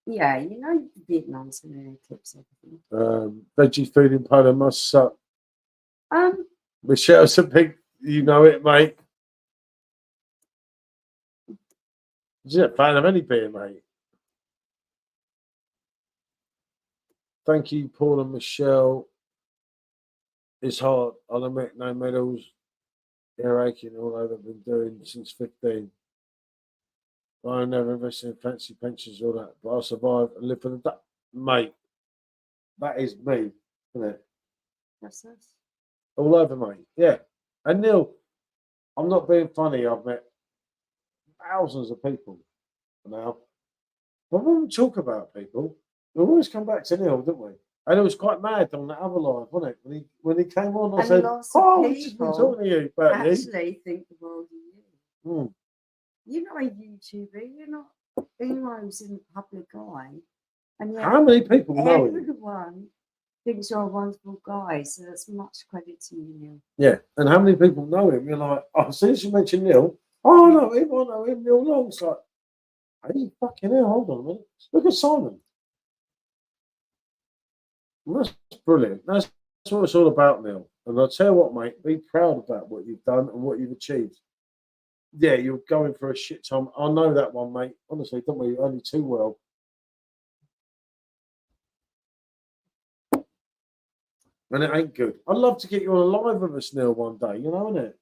Yeah, Vietnam's going to eclipse everything. Veggie food in Poland must suck. Michelle's a big, you know it, mate. She's a fan of any beer, mate. Thank you, Paul and Michelle. It's hard. I'll admit, no medals. Ear aching all over. Been doing since 15. I never invested in fancy pensions, all that, but I survived and live for the day. Mate, that is me, isn't it? That's us. All over, mate. Yeah. And Neil, I'm not being funny. I've met thousands of people now. But when we talk about people, we always come back to Neil, don't we? And it was quite mad on that other live, wasn't it? When he came on, I And said, lots of "Oh, we've just been people talking to you about you." actually think the world of you. Mm. You're not a YouTuber. You're not anyone who's in the public eye. And yet How many people know him? everyone thinks you're a wonderful guy. So that's much credit to you, Neil. Yeah, and how many people know him? You're like, oh, as soon as you mention Neil, oh, I know him, Neil Long. It's like, hey, fucking hell, hold on a minute. Look at Simon. And that's brilliant. That's what it's all about, Neil. And I'll tell you what, mate, be proud about what you've done and what you've achieved. Yeah, you're going for a shit time. I know that one, mate. Honestly, don't we? Only too well. And it ain't good. I'd love to get you on a live with us, Neil, one day, you know, innit?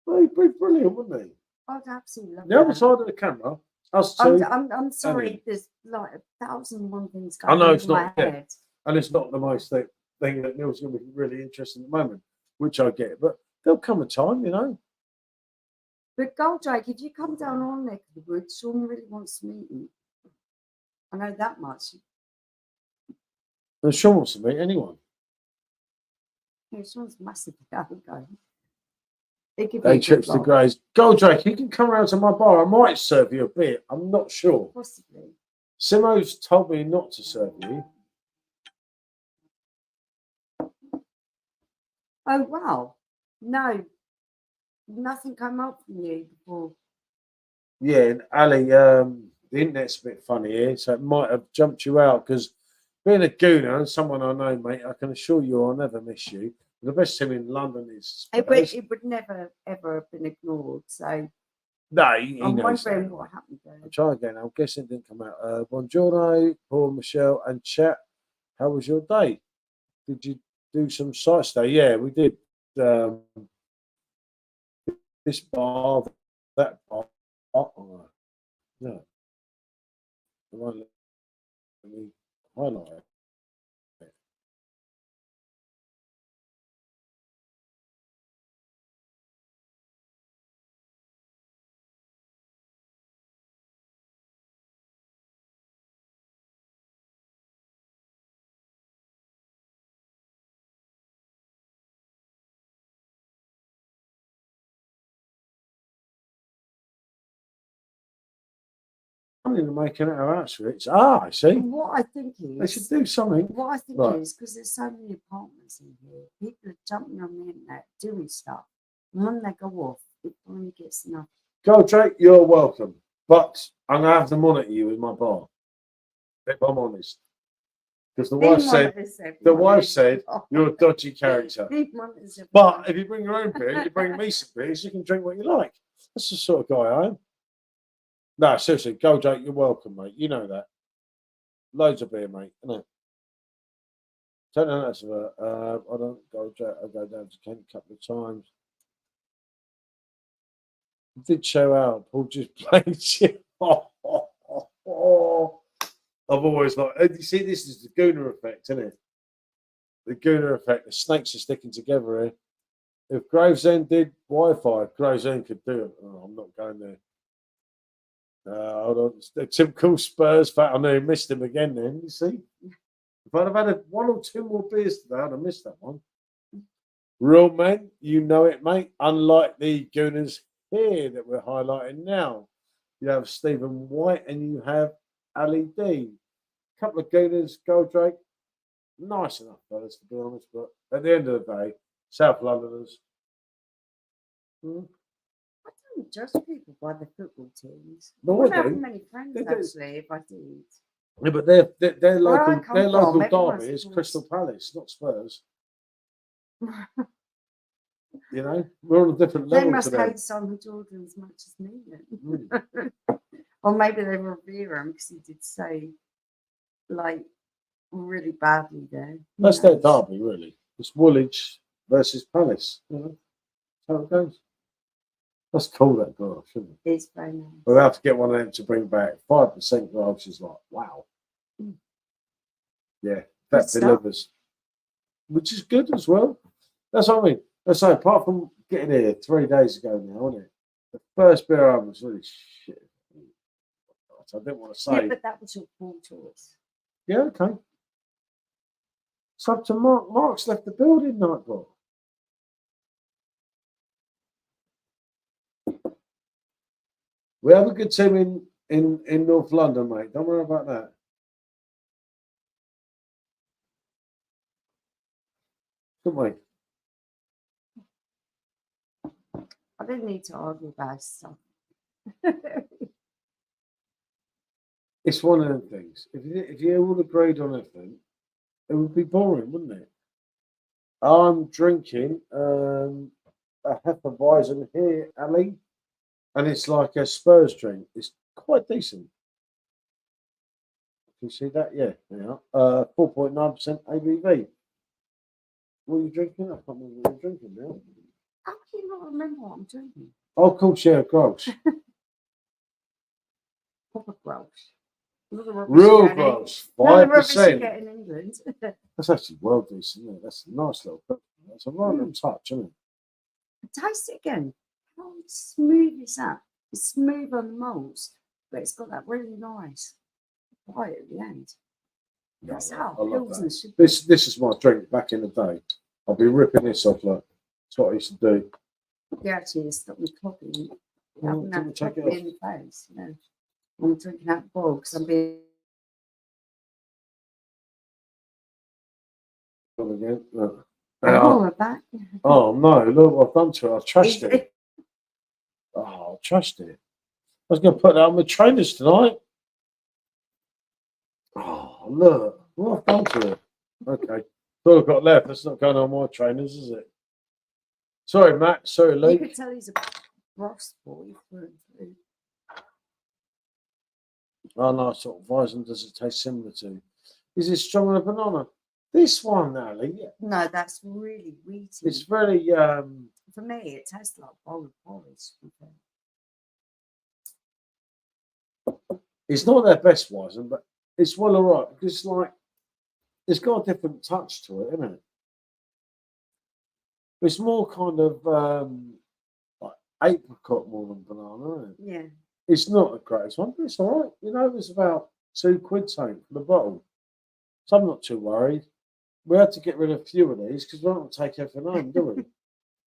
Well, he'd be brilliant, wouldn't he? I'd absolutely love The other that. side of the camera, us two. I'm sorry, Annie. there's like 1,001 things I going know on it's in my not, yeah. head. And it's not the most thing that Neil's going to be really interested at the moment, which I get. But there'll come a time, you know. But Goldrake, if you come down our neck of the woods, Sean really wants to meet you. I know that much. And Sean wants to meet anyone. Yeah, Sean's massively outgoing. Day trips to Grays. Goldrake, you can come around to my bar. I might serve you a beer. I'm not sure. Possibly. Simo's told me not to serve you. Oh, wow. No. Nothing come up from you before. Yeah, and Ali, the internet's a bit funny here, so it might have jumped you out because being a gooner and someone I know, mate, I can assure you I'll never miss you. The best team in London is Spurs. It would never, ever have been ignored. So No, he I'm knows that. wondering what happened there. I'll try again. I'm guessing it didn't come out. Buongiorno, Paul, Michelle, and chat. How was your day? Did you do some sites today? Yeah, we did. This bar, that bar. No. Let me highlight it. I'm even making it our outskirts. I see. What I think They should is, do something. what I think Right. is, because there's so many apartments in here, people are jumping on the internet doing stuff. And when they go off, it finally gets enough. Goldrake, you're welcome. But I'm going to have to monitor you in my bar. If I'm honest. Because the wife said, you're a dodgy character. But if you bring your own beer, you bring me some beers, you can drink what you like. That's the sort of guy I am. No, seriously, Goldrake, you're welcome, mate. You know that. Loads of beer, mate. I know. Don't know that's I don't go. I go down to Kent a couple of times. I did show out. Paul just played shit. I've always like. You see, this is the Gooner effect, isn't it? The Gooner effect. The snakes are sticking together here. If Gravesend did Wi-Fi, Gravesend could do it. Oh, I'm not going there. Hold on. The typical Spurs fan. I know he missed him again. Then you see. If I'd have had one or two more beers today, I'd have missed that one. Real men, you know it, mate. Unlike the Gooners here that we're highlighting now. You have Stephen White and you have Ali D. A couple of Gooners, Goldrake. Nice enough, fellas, to be honest. But at the end of the day, South Londoners. I don't judge people by the football teams. No, I wouldn't I have do. many friends, They do. actually, if I did. Yeah, but their Where I local come their from, local everyone derby is supports- Crystal Palace, not Spurs. You know, we're on a different They level must to them. hate Simon Jordan as much as me then. Or maybe they revere him because he did so, like, really badly there. Who That's their knows? derby, really. It's Woolwich versus Palace. You know, that's how it goes. Let's call that grass, shouldn't we? It's very nice. We'll have to get one of them to bring back 5% grass. Is like, wow. Yeah, that Good stuff. delivers, which is good as well. That's what I mean. That's so. Apart from getting here 3 days ago now, wasn't it? The first beer I had was really shit. I didn't want to say. Yeah, but that was your poor choice. Yeah, okay. It's up to Mark. Mark's left the building, Nightbot. We have a good team in North London, mate. Don't worry about that. Don't we? I don't need to argue about stuff. It's one of them things. If you all agreed on everything, it would be boring, wouldn't it? I'm drinking a Hefeweizen here, Ali, and it's like a Spurs drink. It's quite decent. Can you see that? Yeah, yeah. 4.9% ABV. What are you drinking? I can't remember what you're drinking now. How can you not remember what I'm drinking? Oh, of course, yeah, gross. Proper gross. Real gross. 5%. Get in England. That's actually well decent, isn't it? That's a nice little bit. That's a right little touch, isn't it? Taste it again. How smooth is that? It's smooth on the malts, but it's got that really nice bite at the end. Yeah, That's I how love pills that. and sugar. This is my drink back in the day. I'll be ripping this off like that's what I used to do. Yeah, actually, it's got me clogging. I Oh, haven't had didn't to take clog it me in the face. You know, I'm drinking out the bowl because I'm being. Again. Look. Oh, we're back. Oh no, look what I've done to it. I trashed it. Oh, I trashed it. I was going to put that on my trainers tonight. Oh, look. What I've done to it. Okay. All I've got left. That's not going on my trainers, is it? Sorry, Matt. Sorry, You Luke. could tell he's a Ross boy through and through. Oh, no, sort of Weizen does it taste similar to? Is it stronger than a banana? This one, Ali, yeah. No, that's really wheaty. It's very For me, it tastes like bowl of porridge. it's not their best Weizen, but it's well alright because like it's got a different touch to it, isn't it? It's more kind of like apricot more than banana, isn't it? Yeah. It's not the greatest one, but it's all right. You know, it's about £2 something for the bottle. So I'm not too worried. We had to get rid of a few of these because we don't take everything home, do we?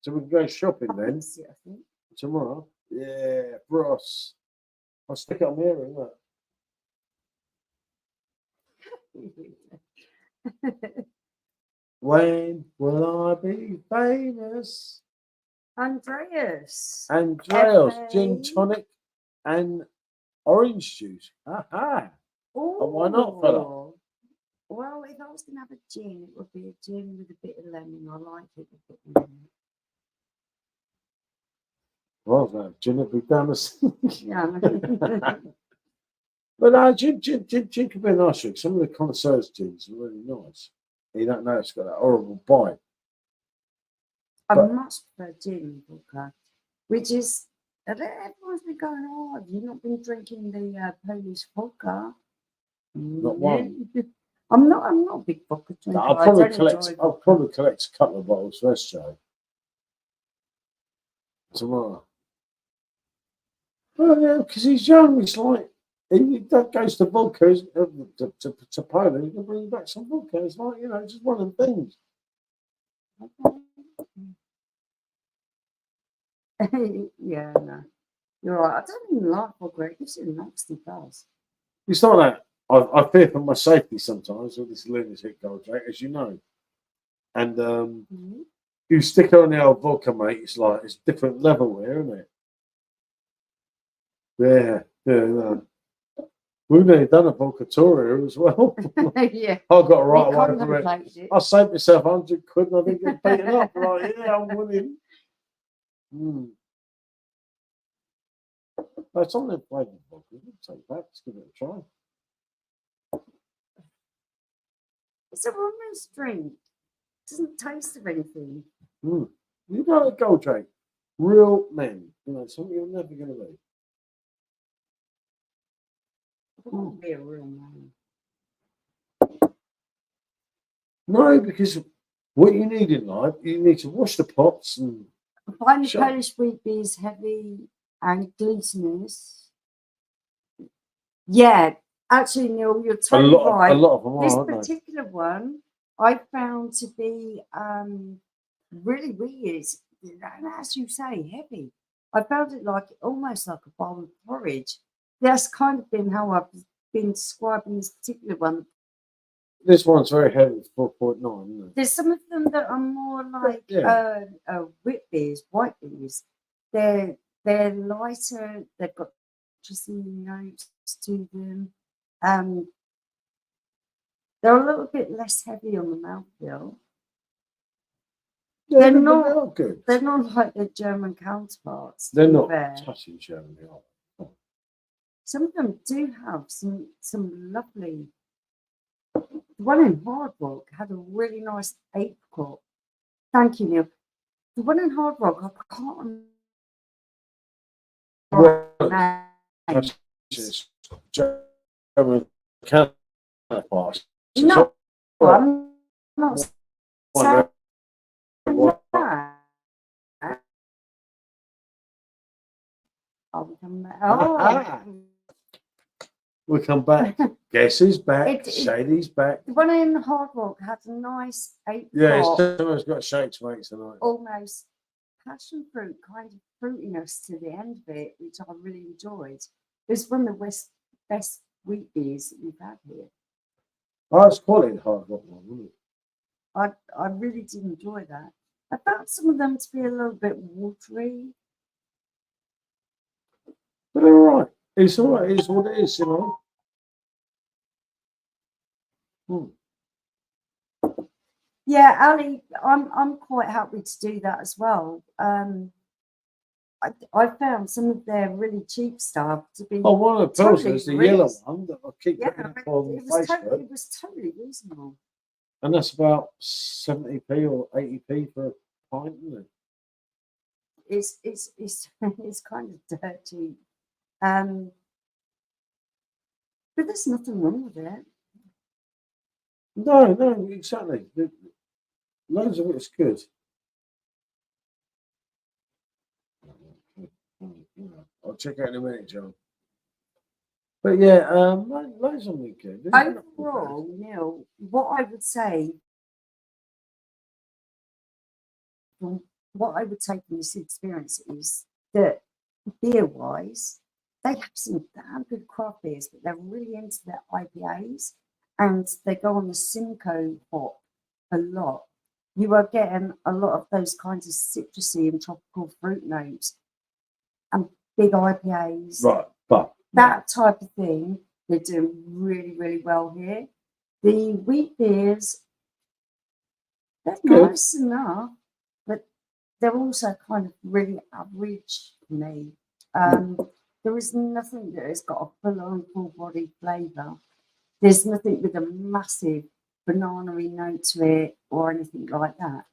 So we can go shopping then I think. tomorrow. Yeah, Bros. I'll stick it on here, look. When will I be famous? Andreas. Gin tonic and orange juice. Aha. Oh, why not, fella? Well, if I was going to have a gin, it would be a gin with a bit of lemon. I like it with a bit of lemon. Well, gin would be down the sink. Yeah. But gin could be a nice drink. Some of the connoisseurs' gins are really nice. You don't know it's got that horrible bite. I much prefer gin vodka, which is everyone's been going, oh, have you not been drinking the Polish vodka? Not one. I'm not a big vodka drinker. I'll probably collect a couple of bottles first, Joe. Tomorrow. Well, yeah, because he's young. He's like that goes to vodka to Poland. He can bring back some vodka. It's like just one of the things. Yeah, no. You're right. I don't even like vodka. It gives you a nasty buzz. It's not that. I fear for my safety sometimes with this lunatic gold drink, as you know. And you stick her on the old vodka, mate. It's like it's different level here, isn't it? Yeah. No. We've nearly done a vodka tour here as well. Yeah. I got right away from it. I saved myself £100 and I didn't get beaten up. Like, yeah, I'm winning. It's on their flavoured vodka. We'll take that. Let's give it a try. It's a woman's drink. It doesn't taste of anything. You know a gold drink. Real men. Something you're never going to be. I won't be a real man. No, because what you need in life, you need to wash the pots and. I find the Polish wheat beers heavy and glutinous. Yeah, actually, Neil, you're totally right. A lot of them this are, particular one, I found to be really weird, and as you say, heavy. I found it like almost like a bowl of porridge. That's kind of been how I've been describing this particular one. This one's very heavy, 4.9, isn't it? There's some of them that are more like Yeah. wheat beers, white beers. They're lighter. They've got citrusy notes to them. They're a little bit less heavy on the mouthfeel. Yeah, They're but not. they are good. They're not like their German counterparts. They're to be not fair. touching German, are they? Some of them do have some lovely. The one in Hard Rock had a really nice apricot. Thank you, Neil. The one in Hard Rock, I can't remember Well, the name. it's German counterparts. No, I'm not saying One- that. I'll come back. Oh, We come back. Guess who's back? It- Shady's back. the one in Hard Rock had a nice apricot. Yeah, someone's got shakes, mate, tonight. Almost passion fruit kind of fruitiness to the end of it, which I really enjoyed. It was one of the best wheat beers that we've had here. Oh, it's quality hard rock one, wasn't it? I really did enjoy that. I found some of them to be a little bit watery. But all right. It's all right. It's what it is, you know. Yeah, Ali, I'm quite happy to do that as well. I found some of their really cheap stuff to be Oh, one of the totally pilsners, the yellow reas- one that I keep yeah, putting up it on was, Facebook, it was totally reasonable. and that's about 70p or 80p for a pint, isn't it? It's it's kind of dirty, but there's nothing wrong with it. No, exactly. Loads of it's good. I'll check out in a minute, John. But yeah, loads of them good. Overall, Neil, what I would say, what I would take from this experience is that beer-wise, they have some damn good craft beers, but they're really into their IPAs, and they go on the Simcoe hop a lot. You are getting a lot of those kinds of citrusy and tropical fruit notes and big IPAs. Right, but that type of thing, they're doing really, really well here. The wheat beers, they're Good. nice enough, but they're also kind of really average for me. There is nothing that has got a full-on, full-body flavour. There's nothing with a massive banana-y note to it or anything like that.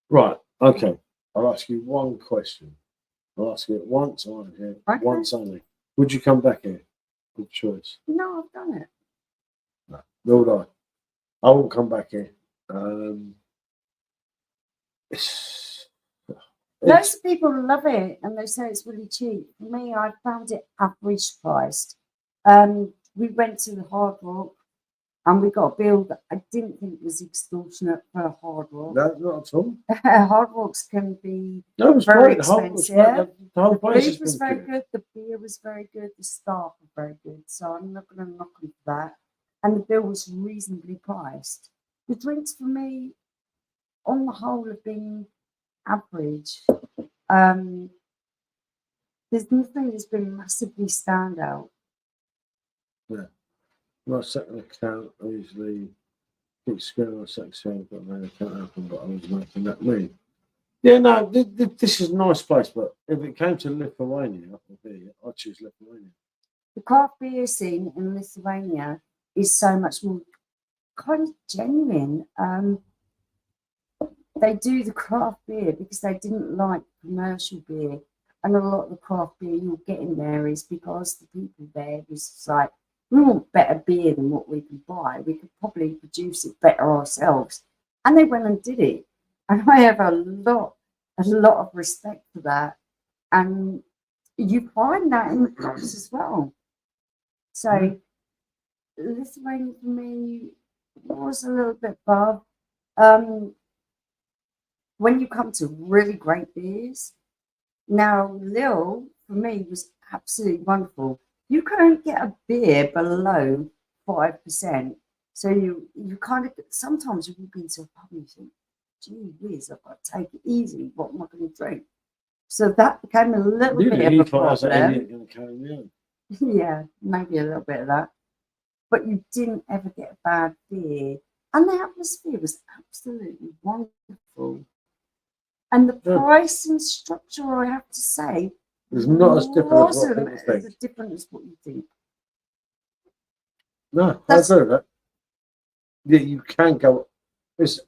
Right, okay. I'll ask you one question. I'll ask you it once, Okay. once only. Would you come back here? Good choice. No, I've done it. No, nor would I. I won't come back here. Loads of people love it and they say it's really cheap. For me, I found it average priced. We went to the Hard Rock and we got a bill that I didn't think was extortionate for a Hard Rock. No, not at all. Hard Rocks can be No, it was very great. The whole, was expensive. great. The whole The place food has was been very good. good. The beer was very good. The staff were very good. So I'm not going to knock them for that. And the bill was reasonably priced. The drinks for me, on the whole, have been average. There's nothing that's been massively standout. Yeah. My second account, I usually keep screwing my second account, but my account open, but I was making that me. Yeah, no, this is a nice place, but if it came to Lithuania, I'd choose Lithuania. The craft beer scene in Lithuania is so much more kind of genuine. They do the craft beer because they didn't like commercial beer. And a lot of the craft beer you'll get in there is because the people there was like, we want better beer than what we can buy. We could probably produce it better ourselves. And they went and did it. And I have a lot of respect for that. And you find that in the pubs as well. So Lithuania for me, was a little bit above. When you come to really great beers, now Lil for me was absolutely wonderful. You can't get a beer below 5%. So you kind of sometimes you walk into a pub and you think, gee whiz, I've got to take it easy. What am I going to drink? So that became a little bit of a problem. Yeah, maybe a little bit of that. But you didn't ever get a bad beer. And the atmosphere was absolutely wonderful. And the pricing structure, I have to say, it's not as different as what wasn't people think. as different as what you think. No, I agree with that. Yeah, you can go. It's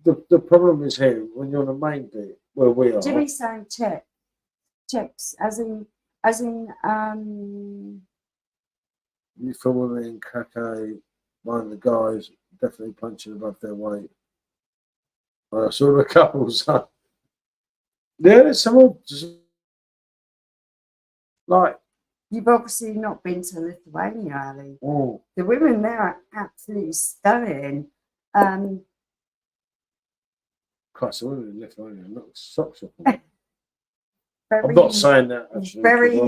the problem is here when you're on the main bit where we are. Jimmy's saying checks, as in You feel women in Cacay, one of the guys definitely punching above their weight. I saw the couples. Yeah, there's some just like. You've obviously not been to Lithuania, Ali. Oh. The women there are absolutely stunning. Christ, the women in Lithuania look socks off. I'm not saying that. Actually, very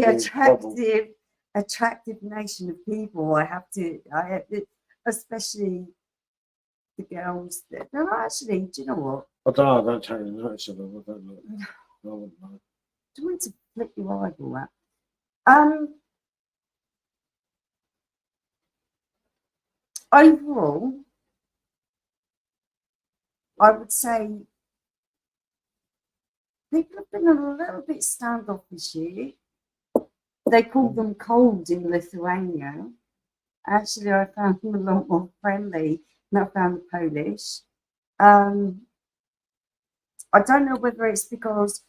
attractive nation of people. I have to, especially the girls. No, actually, do you know what? I don't know. I don't change the notice of them. I don't know. I wouldn't know. Do you want to flick your eyeball at? Overall, I would say people have been a little bit standoff this year. They call them cold in Lithuania. Actually, I found them a lot more friendly than I found the Polish. I don't know whether it's because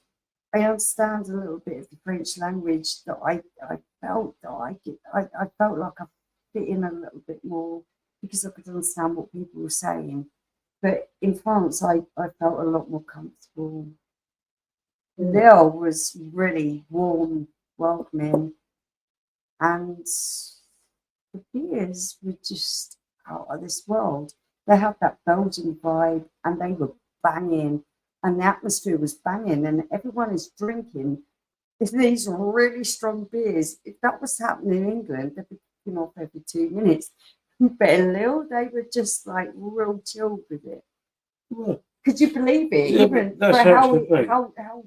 I understand a little bit of the French language that I felt that I felt like I fit in a little bit more because I could understand what people were saying. But in France, I felt a lot more comfortable. Lille was really warm, welcoming, and the beers were just out of this world. They had that Belgian vibe, and they were banging, and the atmosphere was banging, and everyone is drinking these really strong beers. If that was happening in England, they'd be kicking off every 2 minutes. But in Lille, they were just like real chilled with it. Well, could you believe it? Yeah, even that's for how how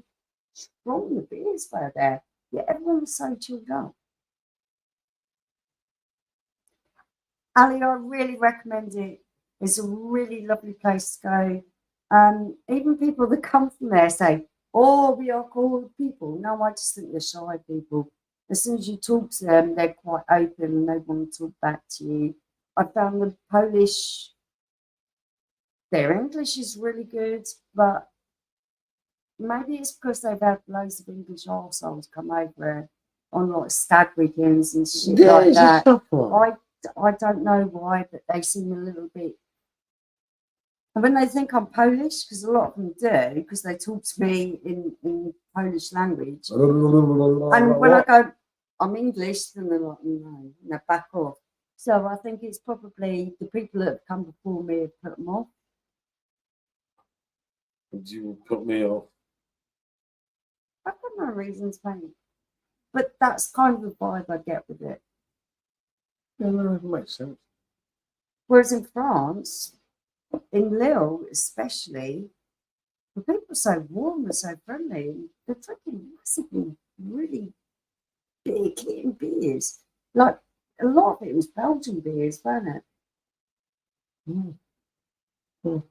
strong the beers were there. Yeah, everyone was so chilled out. Ali, I really recommend it. It's a really lovely place to go. Even people that come from there say, "Oh, we are cool people." No, I just think they're shy people. As soon as you talk to them, they're quite open and they want to talk back to you. I found the Polish, their English is really good, but maybe it's because they've had loads of English arseholes come over on like stag weekends and shit like that. I don't know why, but they seem a little bit. And when they think I'm Polish, because a lot of them do, because they talk to me in Polish language. And when I go, I'm English, then they're like, no, back off. So I think it's probably the people that have come before me have put them off. You put me off. I've got no reasons, mate. But that's kind of the vibe I get with it. Yeah, no, it makes sense. Whereas in France, in Lille especially, the people are so warm and so friendly, and they're drinking massively, really big hitting beers. Like a lot of it was Belgian beers, wasn't it?